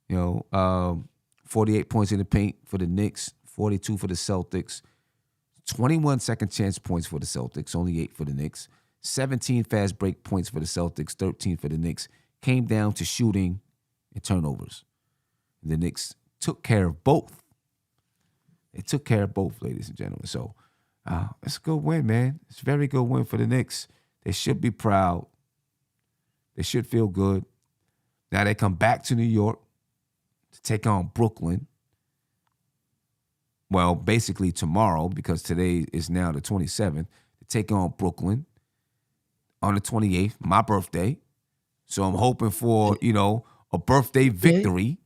You know, 48 points in the paint for the Knicks, 42 for the Celtics, 21 second chance points for the Celtics, only 8 for the Knicks, 17 fast break points for the Celtics, 13 for the Knicks. Came down to shooting and turnovers. The Knicks took care of both. They took care of both, ladies and gentlemen. So, it's a good win, man. It's a very good win for the Knicks. They should be proud. They should feel good. Now they come back to New York to take on Brooklyn. Well, basically tomorrow, because today is now the 27th, to take on Brooklyn on the 28th, my birthday. So I'm hoping for, you know, a birthday victory.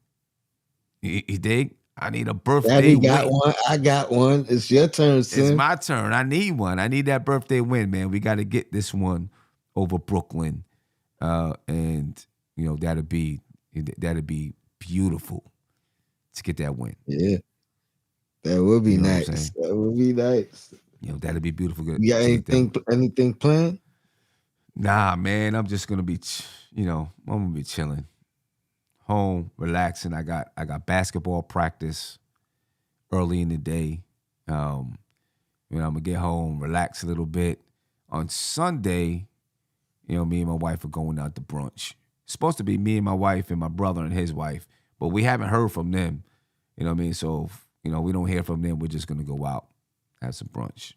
You dig? I need a birthday Daddy win. got one. I got one. It's your turn, Sim. It's my turn. I need one. I need that birthday win, man. We got to get this one over Brooklyn. And, you know, that'd be beautiful to get that win. Yeah. That would be You know nice. That would be nice. You know, that'd be beautiful. You got anything planned? Nah, man. I'm just going to be, you know, I'm going to be chilling. Home, relaxing. I got basketball practice early in the day. You know, I'm gonna get home, relax a little bit. On Sunday, you know, me and my wife are going out to brunch. It's supposed to be me and my wife and my brother and his wife, but we haven't heard from them. You know what I mean? So, if, you know, we don't hear from them, we're just gonna go out, have some brunch.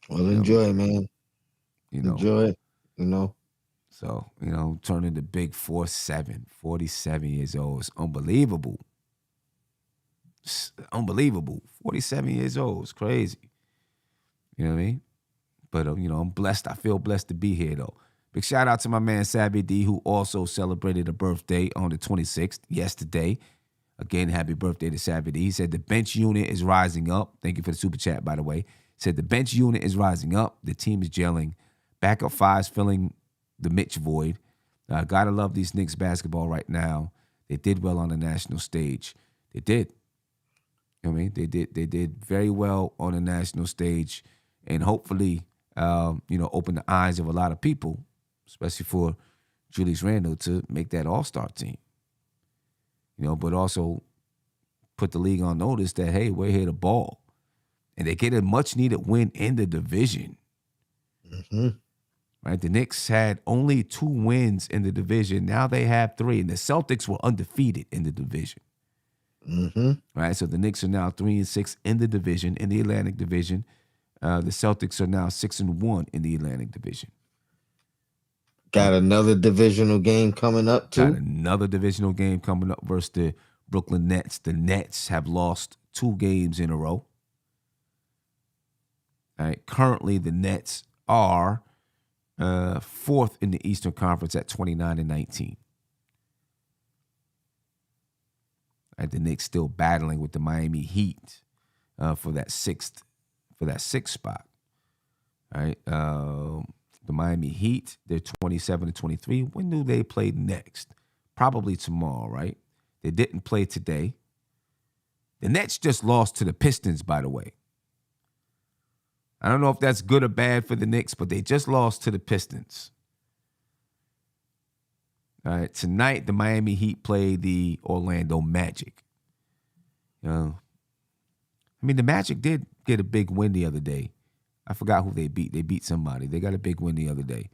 Well, enjoy, man. You know, enjoy it. You know. So, you know, turning the big 47 years old. It's unbelievable. It's unbelievable. 47 years old. It's crazy. You know what I mean? But, you know, I'm blessed. I feel blessed to be here, though. Big shout out to my man, Savvy D, who also celebrated a birthday on the 26th, yesterday. Again, happy birthday to Savvy D. He said the bench unit is rising up. Thank you for the super chat, by the way. He said the bench unit is rising up. The team is gelling. Backup fives filling the Mitch void. Gotta love these Knicks basketball right now. They did well on the national stage. They did. You know what I mean? They did very well on the national stage, and hopefully, you know, open the eyes of a lot of people, especially for Julius Randle to make that All-Star team. You know, but also put the league on notice that, hey, we're here to ball. And they get a much-needed win in the division. Mm-hmm. Right? The Knicks had only 2 wins in the division. Now they have 3. And the Celtics were undefeated in the division. Mm-hmm. Right? So the Knicks are now 3-6 in the division, in the Atlantic Division. The Celtics are now 6-1 in the Atlantic Division. Got another divisional game coming up, too. Got another divisional game coming up versus the Brooklyn Nets. The Nets have lost 2 games in a row. All right. Currently, the Nets are fourth in the Eastern Conference at 29-19. And the Knicks still battling with the Miami Heat for that sixth spot. All right. The Miami Heat, they're 27-23. When do they play next? Probably tomorrow, right? They didn't play today. The Nets just lost to the Pistons, by the way. I don't know if that's good or bad for the Knicks, but they just lost to the Pistons. All right, tonight the Miami Heat play the Orlando Magic. I mean, the Magic did get a big win the other day. I forgot who they beat. They beat somebody. They got a big win the other day.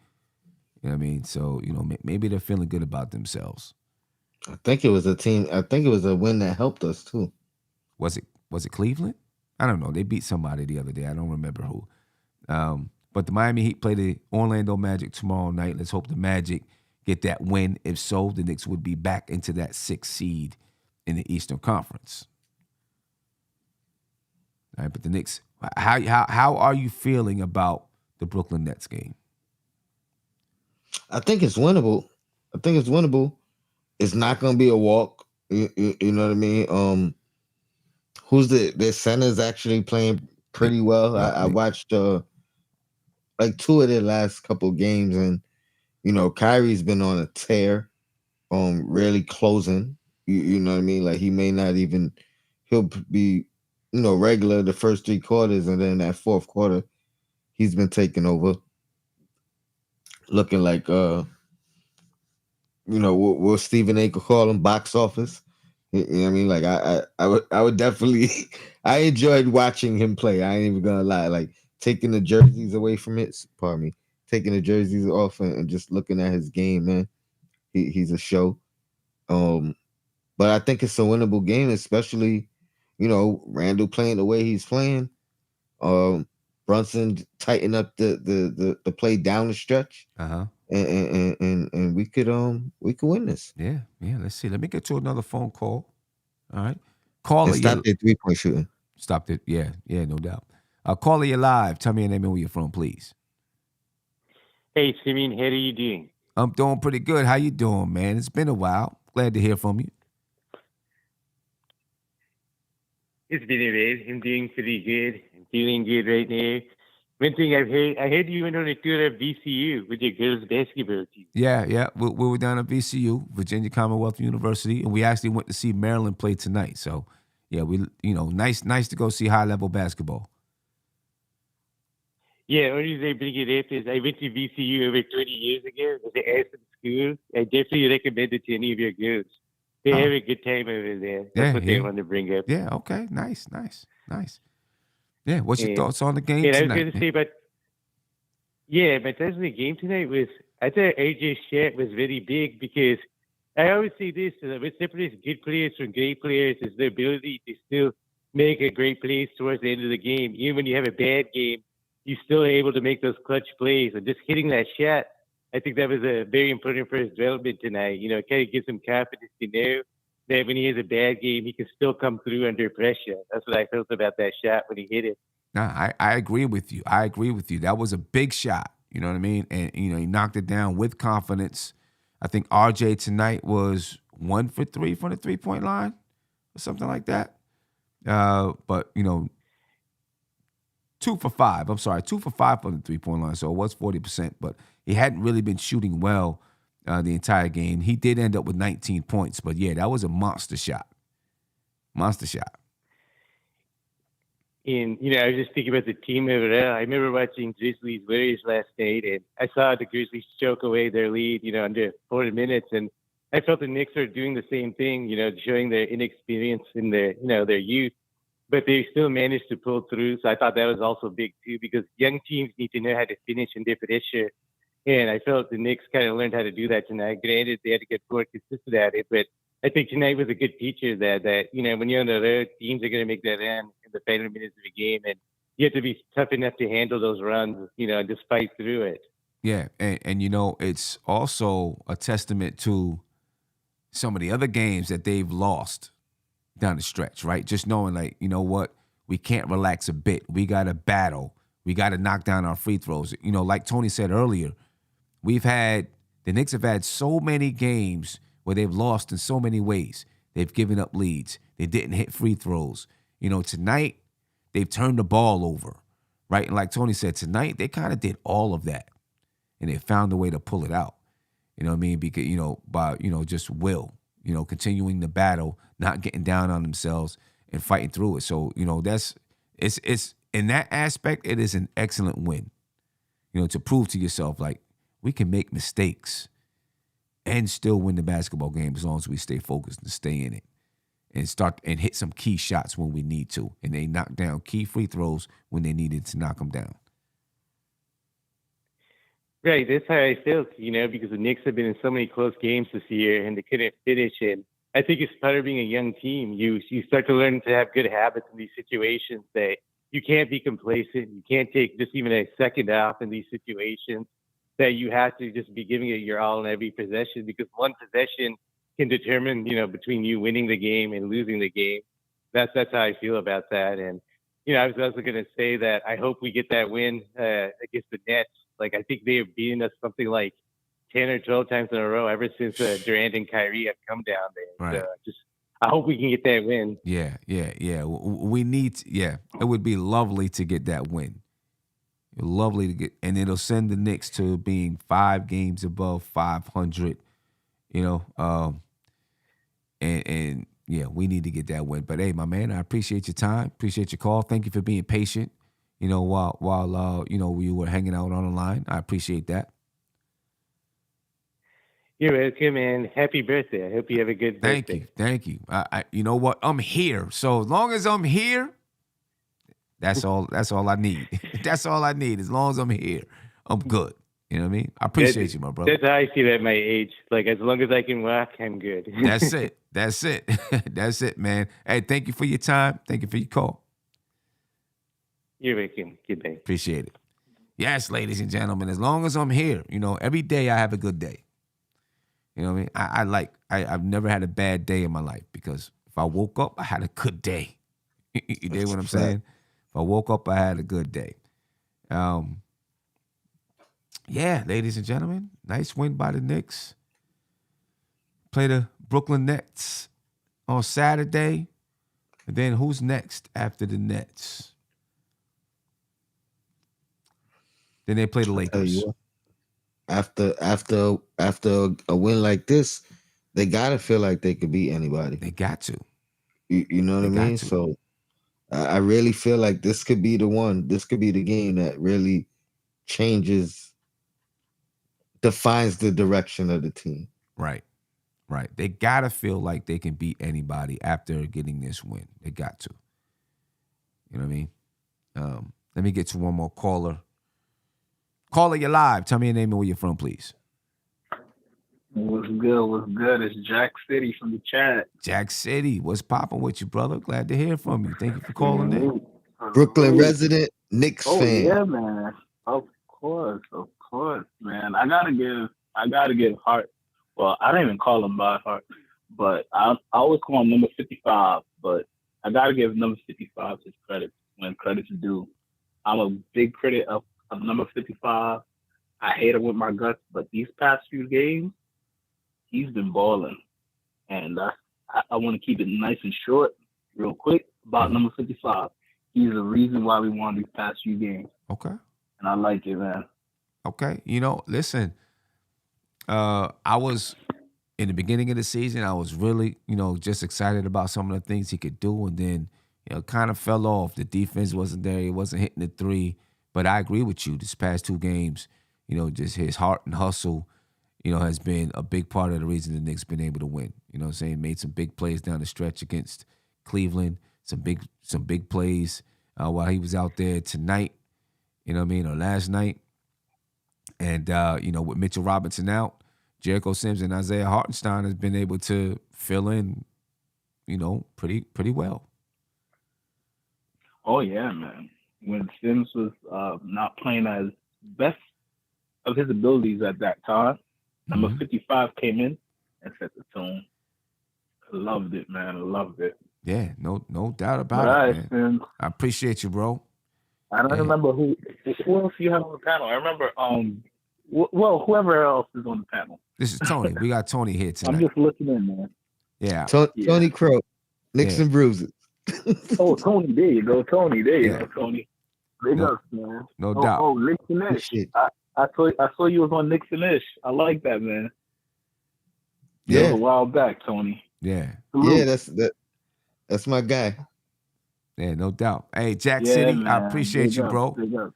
You know what I mean? So, maybe they're feeling good about themselves. I think it was a team. I think it was a win that helped us too. Was it Cleveland? I don't know. They beat somebody the other day. I don't remember who. But the Miami Heat play the Orlando Magic tomorrow night. Let's hope the Magic get that win. If so, the Knicks would be back into that 6th seed in the Eastern Conference. All right, but the Knicks, how are you feeling about the Brooklyn Nets game? I think it's winnable. It's not going to be a walk. You know what I mean? Who's their center's actually playing pretty well. I watched like 2 of their last couple games, and Kyrie's been on a tear, really closing. You know what I mean? Like he'll be regular the first 3 quarters, and then that 4th quarter, he's been taking over, looking like what Stephen A could call him, box office. You know what I mean? Like I would definitely I enjoyed watching him play. I ain't even gonna lie. Like taking the jerseys away from it, pardon me, taking the jerseys off and just looking at his game, man. He's a show. But I think it's a winnable game, especially, Randle playing the way he's playing. Brunson tighten up the play down the stretch. Uh-huh. And we could win this. Yeah. Let's see. Let me get to another phone call. All right. Caller, stop their 3-point shooting. Stopped it. Yeah, no doubt. Caller, you're live. Tell me your name and where you're from, please. Hey, Simeon, how are you doing? I'm doing pretty good. How you doing, man? It's been a while. Glad to hear from you. It's been a while. I'm doing pretty good. I'm feeling good right now. One thing I heard you went on a tour of VCU with your girls' basketball team. Yeah. We were down at VCU, Virginia Commonwealth University, and we actually went to see Maryland play tonight. So, yeah, nice to go see high-level basketball. Yeah, only reason I bring it up is I went to VCU over 20 years ago. It was an awesome school. I definitely recommend it to any of your girls. They have a good time over there. That's what they want to bring up. Yeah, okay. Nice. Yeah, what's your thoughts on the game tonight? I was going to say, my thoughts on the game tonight was, I thought AJ's shot was very big because I always say this, what separates good players from great players is the ability to still make a great plays towards the end of the game. Even when you have a bad game, you're still able to make those clutch plays. And just hitting that shot, I think that was very important for his development tonight. It kind of gives him confidence to know that when he has a bad game, he can still come through under pressure. That's what I felt about that shot when he hit it. Nah, I agree with you. That was a big shot. You know what I mean? And, he knocked it down with confidence. I think RJ tonight was 1 for 3 from the 3-point line or something like that. But, 2 for 5. I'm sorry, 2 for 5 from the 3-point line. So it was 40%, but he hadn't really been shooting well the entire game. He did end up with 19 points, but yeah, that was a monster shot. And, I was just thinking about the team overall. I remember watching Grizzlies Warriors last night, and I saw the Grizzlies choke away their lead, under 40 minutes. And I felt the Knicks are doing the same thing, showing their inexperience in their, their youth. But they still managed to pull through. So I thought that was also big, too, because young teams need to know how to finish under pressure. And I felt the Knicks kind of learned how to do that tonight. Granted, they had to get more consistent at it, but I think tonight was a good teacher that when you're on the road, teams are going to make that run in the final minutes of the game, and you have to be tough enough to handle those runs, and just fight through it. Yeah, and it's also a testament to some of the other games that they've lost down the stretch, right? Just knowing, like, you know what, we can't relax a bit. We got to battle. We got to knock down our free throws. You know, like Tony said earlier, the Knicks have had so many games where they've lost in so many ways. They've given up leads. They didn't hit free throws. You know, tonight they've turned the ball over, right? And like Tony said, tonight they kind of did all of that, and they found a way to pull it out. You know what I mean? Because, you know, by, you know, just will, you know, continuing the battle, not getting down on themselves and fighting through it. So, you know, it's in that aspect, it is an excellent win, you know, to prove to yourself, like, we can make mistakes and still win the basketball game as long as we stay focused and stay in it and start and hit some key shots when we need to. And they knock down key free throws when they needed to knock them down. Right, that's how I feel, you know, because the Knicks have been in so many close games this year and they couldn't finish. And I think it's part of being a young team. You start to learn to have good habits in these situations, that you can't be complacent. You can't take just even a second off in these situations, that you have to just be giving it your all in every possession, because one possession can determine, you know, between you winning the game and losing the game. That's how I feel about that. And, you know, I was also going to say that I hope we get that win against the Nets. Like, I think they have beaten us something like 10 or 12 times in a row ever since Durant and Kyrie have come down there. Right. So I hope we can get that win. Yeah. We need, it would be lovely to get that win. Lovely to get, and it'll send the Knicks to being 5 games above 500, you know. And yeah, we need to get that win. But hey, my man, I appreciate your time, appreciate your call. Thank you for being patient, you know, while you know, we were hanging out on the line. I appreciate that. You're welcome, and happy birthday. I hope you have a good birthday. Thank you. I you know what? I'm here. So as long as I'm here, that's all I need. That's all I need. As long as I'm here, I'm good. You know what I mean? I appreciate you, my brother. That's how I feel at my age. Like, as long as I can walk, I'm good. That's it. That's it, man. Hey, thank you for your time. Thank you for your call. You're welcome. Good day. Appreciate it. Yes, ladies and gentlemen, as long as I'm here, you know, every day I have a good day. You know what I mean? I've never had a bad day in my life, because if I woke up, I had a good day. You dig what I'm saying? If I woke up, I had a good day. Yeah, ladies and gentlemen, nice win by the Knicks. Play the Brooklyn Nets on Saturday. And then who's next after the Nets? Then they play the Lakers. After a win like this, they gotta feel like they could beat anybody. They got to. You know what I mean? So I really feel like this could be the one. This could be the game that really defines the direction of the team. Right. They got to feel like they can beat anybody after getting this win. They got to. You know what I mean? Let me get to one more caller. Caller, you're live. Tell me your name and where you're from, please. What's good? It's Jack City from the chat. Jack City, what's popping with you, brother? Glad to hear from you. Thank you for calling in. Brooklyn resident, Knicks fan. Yeah, man. Of course, man. I gotta give Hart. Well, I don't even call him by Hart, but I always call him number 55. But I gotta give number 55 his credit when credit's due. I'm a big critic of number 55. I hate him with my guts, but these past few games, he's been balling. And I want to keep it nice and short, real quick, about number 55. He's the reason why we won these past few games. Okay. And I like it, man. Okay. You know, listen, I was, in the beginning of the season, I was really, you know, just excited about some of the things he could do. And then, you know, kind of fell off. The defense wasn't there. He wasn't hitting the three. But I agree with you. This past 2 games, you know, just his heart and hustle, you know, has been a big part of the reason the Knicks been able to win. You know what I'm saying? Made some big plays down the stretch against Cleveland, some big plays while he was out there tonight, you know what I mean, or last night. And, you know, with Mitchell Robinson out, Jericho Sims and Isaiah Hartenstein has been able to fill in, you know, pretty well. Oh, yeah, man. When Sims was not playing as best of his abilities at that time, number 55 came in and set the tone. I loved it, man. I loved it. Yeah, no doubt about it, man. Sims. I appreciate you, bro. I don't Yeah. remember who else you have on the panel. I remember well, whoever else is on the panel. This is Tony. We got Tony here I'm tonight. just listening, man. Yeah. Tony Crow, Knicks Yeah. and Bruises. Oh, Tony, there you go, Tony. There you Yeah. go, Tony. Big No- ups, man. No doubt. Oh, Knicks and Ish. Shit. I saw you was on Knicks and Ish. I like that, man. That Yeah, was a while back, Tony. Yeah. yeah, that's my guy. Yeah, no doubt. Hey, Jack Yeah, City, man. I appreciate Big you, ups, bro. Big ups.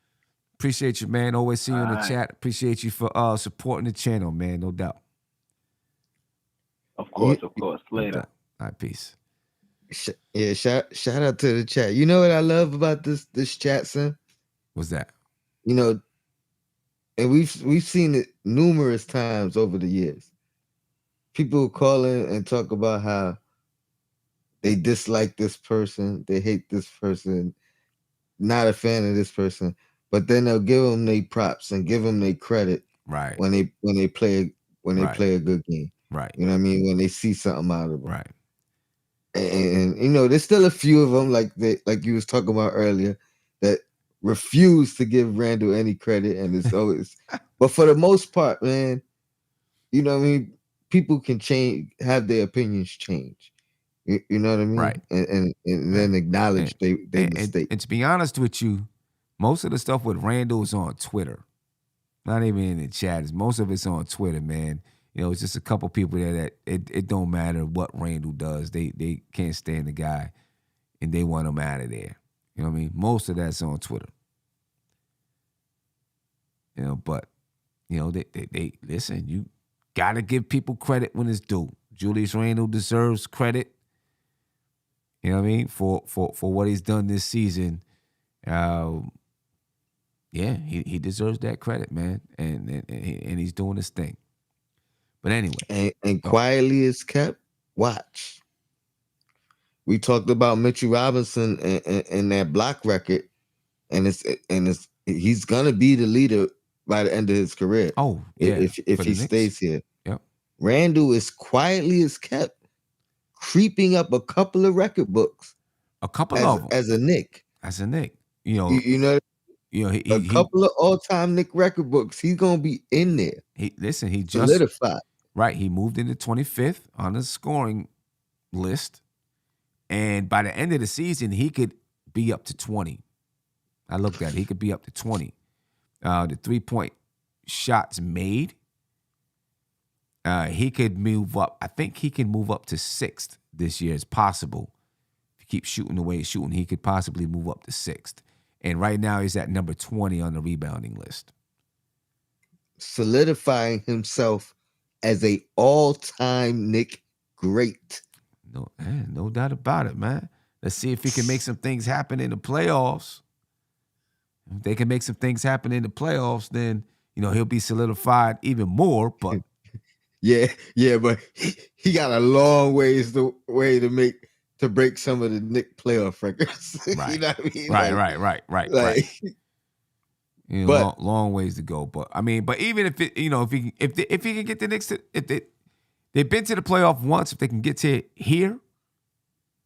Appreciate you, man. Always see you in the Alright. chat. Appreciate you for supporting the channel, man. No doubt. Of course. No Later. doubt. All right, peace. Yeah, shout out to the chat. You know what I love about this chat, son? What's that? You know, and we've seen it numerous times over the years. People call in and talk about how they dislike this person, they hate this person, not a fan of this person, but then they'll give them their props and give them their credit Right. when they play Right. a good game. Right. You know what I mean? When they see something out of them. Right. And you know, there's still a few of them like you was talking about earlier that refuse to give Randle any credit, and it's always. But for the most part, man, you know what I mean. People can change, have their opinions change. You know what I mean? Right. And then acknowledge they mistake. And to be honest with you, most of the stuff with Randle is on Twitter. Not even in the chat. Most of it's on Twitter, man. You know, it's just a couple people there that it don't matter what Randle does. They can't stand the guy, and they want him out of there. You know what I mean? Most of that's on Twitter. You know, but you know they listen. You gotta give people credit when it's due. Julius Randle deserves credit. You know what I mean for what he's done this season. Yeah, he deserves that credit, man, and he's doing his thing. But anyway, And quietly is kept. Watch. We talked about Mitchell Robinson and that block record, and he's gonna be the leader by the end of his career. oh yeah, if for he the Knicks. stays here. Yep. Randle is quietly as kept, creeping up a couple of record books A couple of them as a Knick. as a Knick. You know, You know, a couple of all-time Knick record books. He's gonna be in there, he just solidified. right. He moved into 25th on the scoring list, and by the end of the season, he could be up to 20. I looked at it. He could be up to 20. The 3-point shots made, he could move up. I think he can move up to 6th this year. It's possible. If he keeps shooting the way he's shooting, he could possibly move up to 6th. And right now, he's at number 20 on the rebounding list. Solidifying himself as a all-time Knick great. No doubt about it, man. Let's see if he can make some things happen in the playoffs. If they can make some things happen in the playoffs, then he'll be solidified even more. But yeah, but he got a long way to break some of the Knick playoff records. Right. You know what I mean? Right. Like, but long ways to go. But I mean, but even if he can get the Knicks to, if they've been to the playoff once, if they can get to here,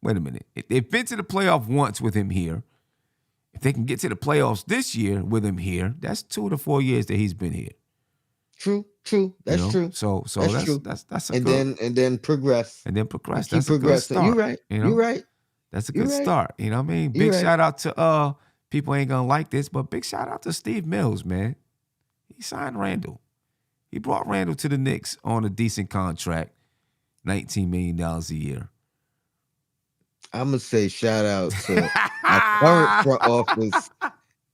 wait a minute. If they've been to the playoff once with him here, if they can get to the playoffs this year with him here, that's 2 to 4 years that he's been here. True. That's true. So that's true. That's a and good, then progress. and then progress. Keep That's a good progressing. start. You're right. You're right. That's a You're good right. start. You know what I mean? You're Big right. shout out to people ain't gonna like this, but big shout out to Steve Mills, man. He signed Randle. He brought Randle to the Knicks on a decent contract, $19 million a year. I'm gonna say shout out to our current front office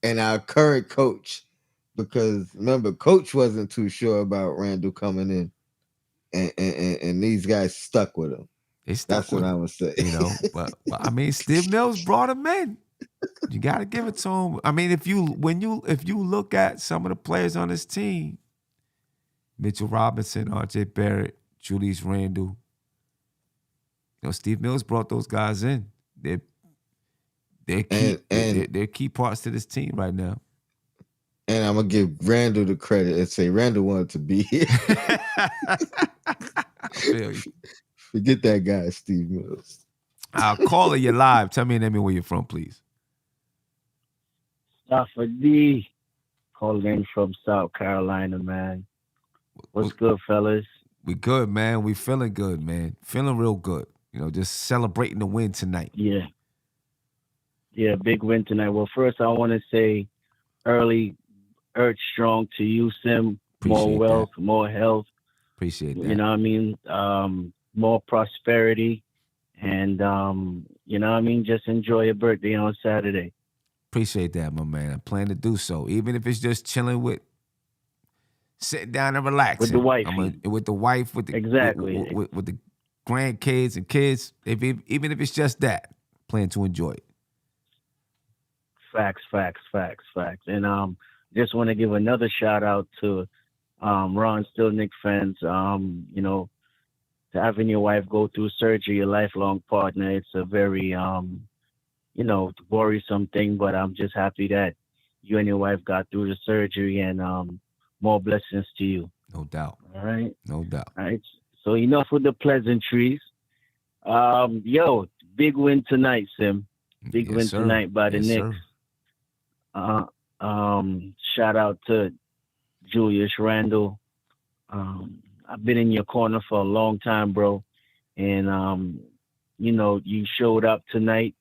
and our current coach, because remember, coach wasn't too sure about Randle coming in, and these guys stuck with him. They stuck That's what with I him, would say. but I mean, Steve Mills brought him in. You got to give it to him. I mean, if you look at some of the players on this team, Mitchell Robinson, R.J. Barrett, Julius Randle, Steve Mills brought those guys in. They're key parts to this team right now. And I'm gonna give Randle the credit and say Randle wanted to be here. I feel you. Forget that guy, Steve Mills. I'll call you live. Tell me and where you're from, please. Stafford D. Calling in from South Carolina, man. What's We, good, fellas? we good, man. We feeling good, man. Feeling real good. Just celebrating the win tonight. Yeah, yeah, big win tonight. Well, first I want to say early Earth strong to you, Sim. More Appreciate that. wealth, more health. Appreciate You that. know what I mean? More prosperity, and you know what I mean. Just enjoy your birthday on Saturday Appreciate that, my man. I plan to do so. Even if it's just chilling sitting down and with the relaxing. wifey. With the wife, Exactly. with the grandkids and kids. Even if it's just that, plan to enjoy it. Facts, facts, facts, facts. And just want to give another shout out to Ron Still Nick fans. To having your wife go through surgery, your lifelong partner, it's a very worrisome thing, but I'm just happy that you and your wife got through the surgery and more blessings to you. No doubt. All right. No doubt. All right. So enough with the pleasantries. Yo, big win tonight, Sim. Big Yes, win sir. tonight by the Yes, Knicks. sir. Uh, Shout out to Julius Randle. I've been in your corner for a long time, bro. And you showed up tonight.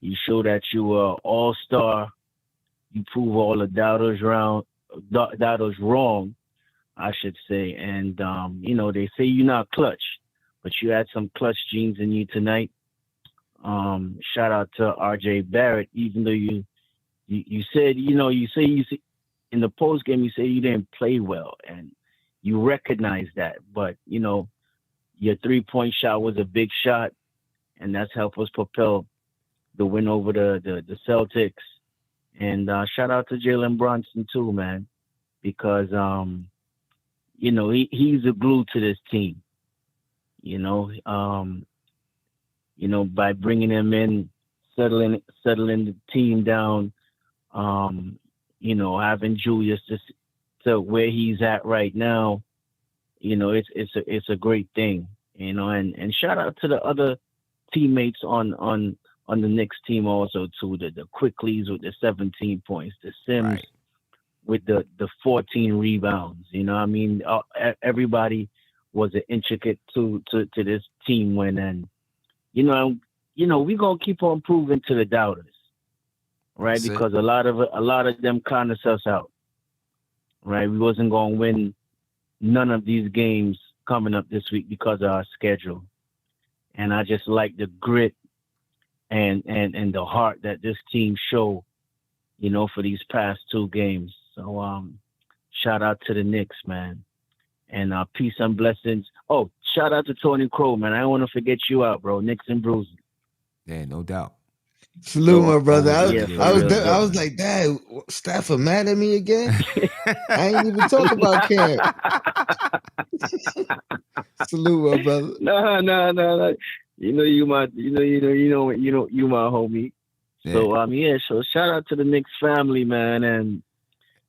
You showed that you were all star. You prove all the doubters wrong, I should say. And they say you're not clutch, but you had some clutch genes in you tonight. Shout out to RJ Barrett, even though you said, in the post game, you say you didn't play well, and you recognize that. But your 3-point shot was a big shot, and that's helped us propel the win over the Celtics. And shout out to Jalen Brunson too, man, because he's the glue to this team. You know, by bringing him in, settling the team down, having Julius to where he's at right now, it's a great thing, and shout out to the other teammates on the Knicks team also too, the Quickleys with the 17 points, the Sims Right. with the 14 rebounds. You know what I mean? Everybody was an intricate to this team win, and we're gonna keep on proving to the doubters, right? That's it. Because a lot of them counted us out, right? We wasn't gonna win none of these games coming up this week because of our schedule. And I just like the grit and the heart that this team show, for these past two games. So shout out to the Knicks, man. And peace and blessings. Oh, shout out to Tony Crow, man. I don't want to forget you out, bro. Knicks and bruises. Yeah, no doubt. Salute, So my brother. Always yeah, love you. for I was real there, I though. was like, Dad, Stafford mad at me again. I ain't even talk about Cam. Salute, my brother. No. You my homie. So so shout out to the Knicks family, man, and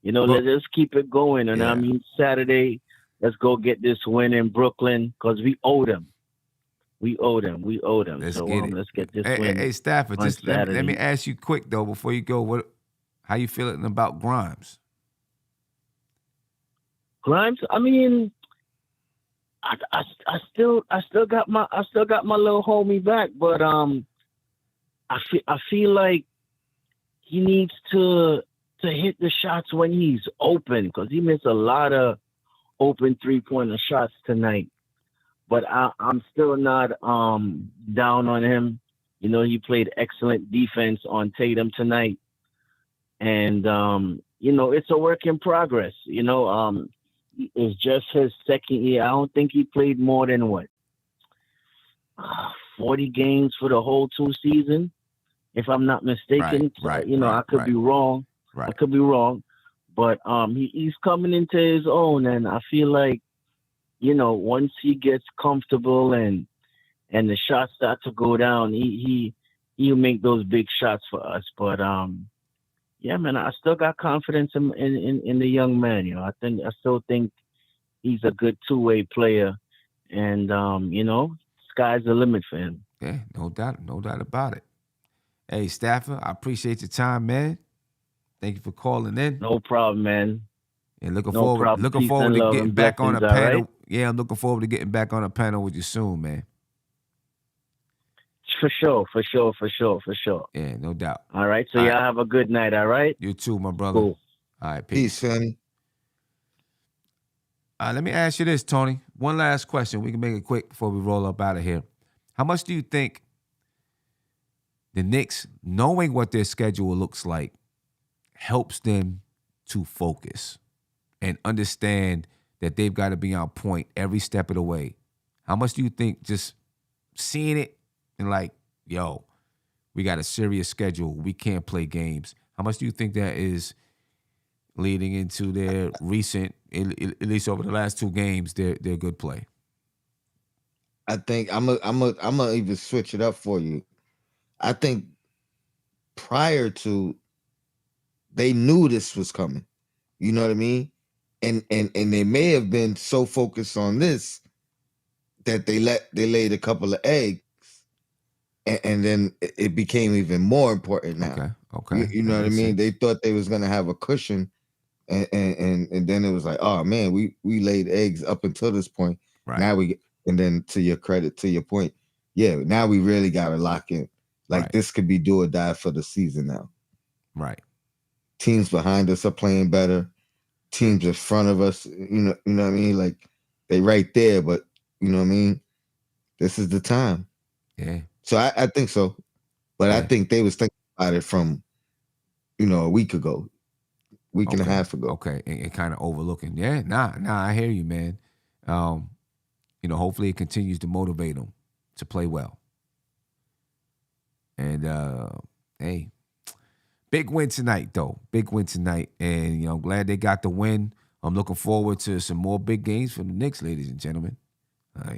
let's keep it going. And I Yeah. mean Saturday, let's go get this win in Brooklyn because we owe them. We owe them. Let's So get it. let's get this Hey, win hey, Stafford, on just let me Saturday. ask you quick though before you go. How you feeling about Grimes? Grimes, I mean, I still got my little homie back, but I feel like he needs to hit the shots when he's open because he missed a lot of open 3-pointer shots tonight. But I'm still not down on him. He played excellent defense on Tatum tonight, and it's a work in progress. It's just his second year. I don't think he played more than 40 games for the whole 2 seasons, if I'm not mistaken. Right. I could be wrong. Right. I could be wrong, but he's coming into his own, and I feel like once he gets comfortable and the shots start to go down, he'll make those big shots for us. But yeah, man, I still got confidence in the young man. I still think he's a good two-way player, and sky's the limit for him. Yeah, no doubt about it. Hey, Stafford, I appreciate your time, man. Thank you for calling in. No problem, man. And looking No forward problem. Peace and to love getting and back on a blessings, all panel. right? Yeah, I'm looking forward to getting back on a panel with you soon, man. For sure. Yeah, no doubt. All right. So All y'all right. have a good night, all right? You too, my brother. Cool. All right, Peace, peace. family. Let me ask you this, Tony. One last question. We can make it quick before we roll up out of here. How much do you think the Knicks, knowing what their schedule looks like, helps them to focus and understand that they've got to be on point every step of the way? How much do you think just seeing it and like, yo, we got a serious schedule, we can't play games, how much do you think that is leading into their recent, at least over the last 2 games, their good play? I think I'm gonna even switch it up for you. I think prior to, they knew this was coming. You know what I mean? And they may have been so focused on this that they laid a couple of eggs, and then it became even more important now. Okay. You know what I mean? They thought they was gonna have a cushion, and then it was like, oh man, we laid eggs up until this point. Right. Now and then to your credit, to your point, yeah, now we really gotta lock in. Like Right. this could be do or die for the season now. Right. Teams behind us are playing better. Teams in front of us, you know what I mean? Like they right there, but you know what I mean? This is the time. Yeah. So I think so. But I Yeah. think they was thinking about it from, a week ago, week and a half ago. Okay, and kind of overlooking. Yeah, nah, I hear you, man. Hopefully it continues to motivate them to play well. And hey, big win tonight, though. Big win tonight, and I'm glad they got the win. I'm looking forward to some more big games for the Knicks, ladies and gentlemen.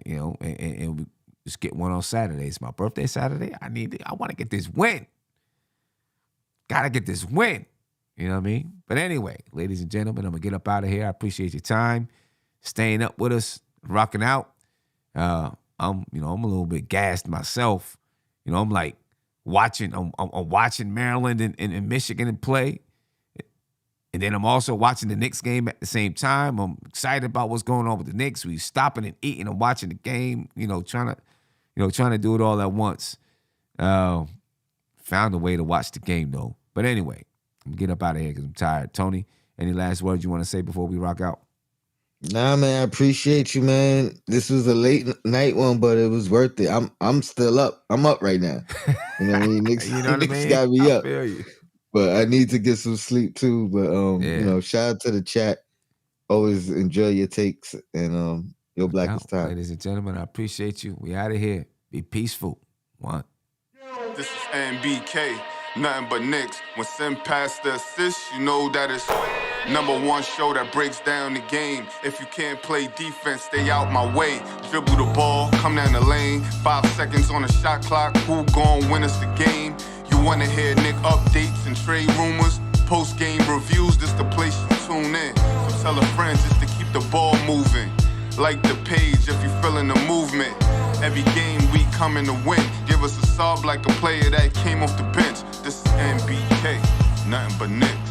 And we just get one on Saturday. It's my birthday Saturday. I want to get this win. Gotta get this win. You know what I mean? But anyway, ladies and gentlemen, I'm gonna get up out of here. I appreciate your time, staying up with us, rocking out. I'm a little bit gassed myself. I'm like watching. I'm watching Maryland and Michigan play, and then I'm also watching the Knicks game at the same time. I'm excited about what's going on with the Knicks. We stopping and eating and watching the game. Trying to do it all at once. Found a way to watch the game though. But anyway, I'm gonna get up out of here because I'm tired. Tony, any last words you want to say before we rock out? Nah, man, I appreciate you, man. This was a late night one, but it was worth it. I'm still up. I'm up right now. You know what I mean? Knicks, You know what I Knicks mean? got me I up. feel you. But I need to get some sleep too. But shout out to the chat. Always enjoy your takes and your blackest time. Ladies and gentlemen, I appreciate you. We out of here. Be peaceful. One. This is NBK, nothing but Knicks. When Sim passed the assist, you know that it's #1 show that breaks down the game. If you can't play defense, stay out my way. Dribble the ball, come down the lane. 5 seconds on the shot clock. Who gon' win us the game? You wanna hear Nick updates and trade rumors? Post-game reviews, this the place to tune in. So tell a friend just to keep the ball moving. Like the page if you feeling the movement. Every game we coming to win. Give us a sub like a player that came off the bench. This is NBK, nothing but Knicks.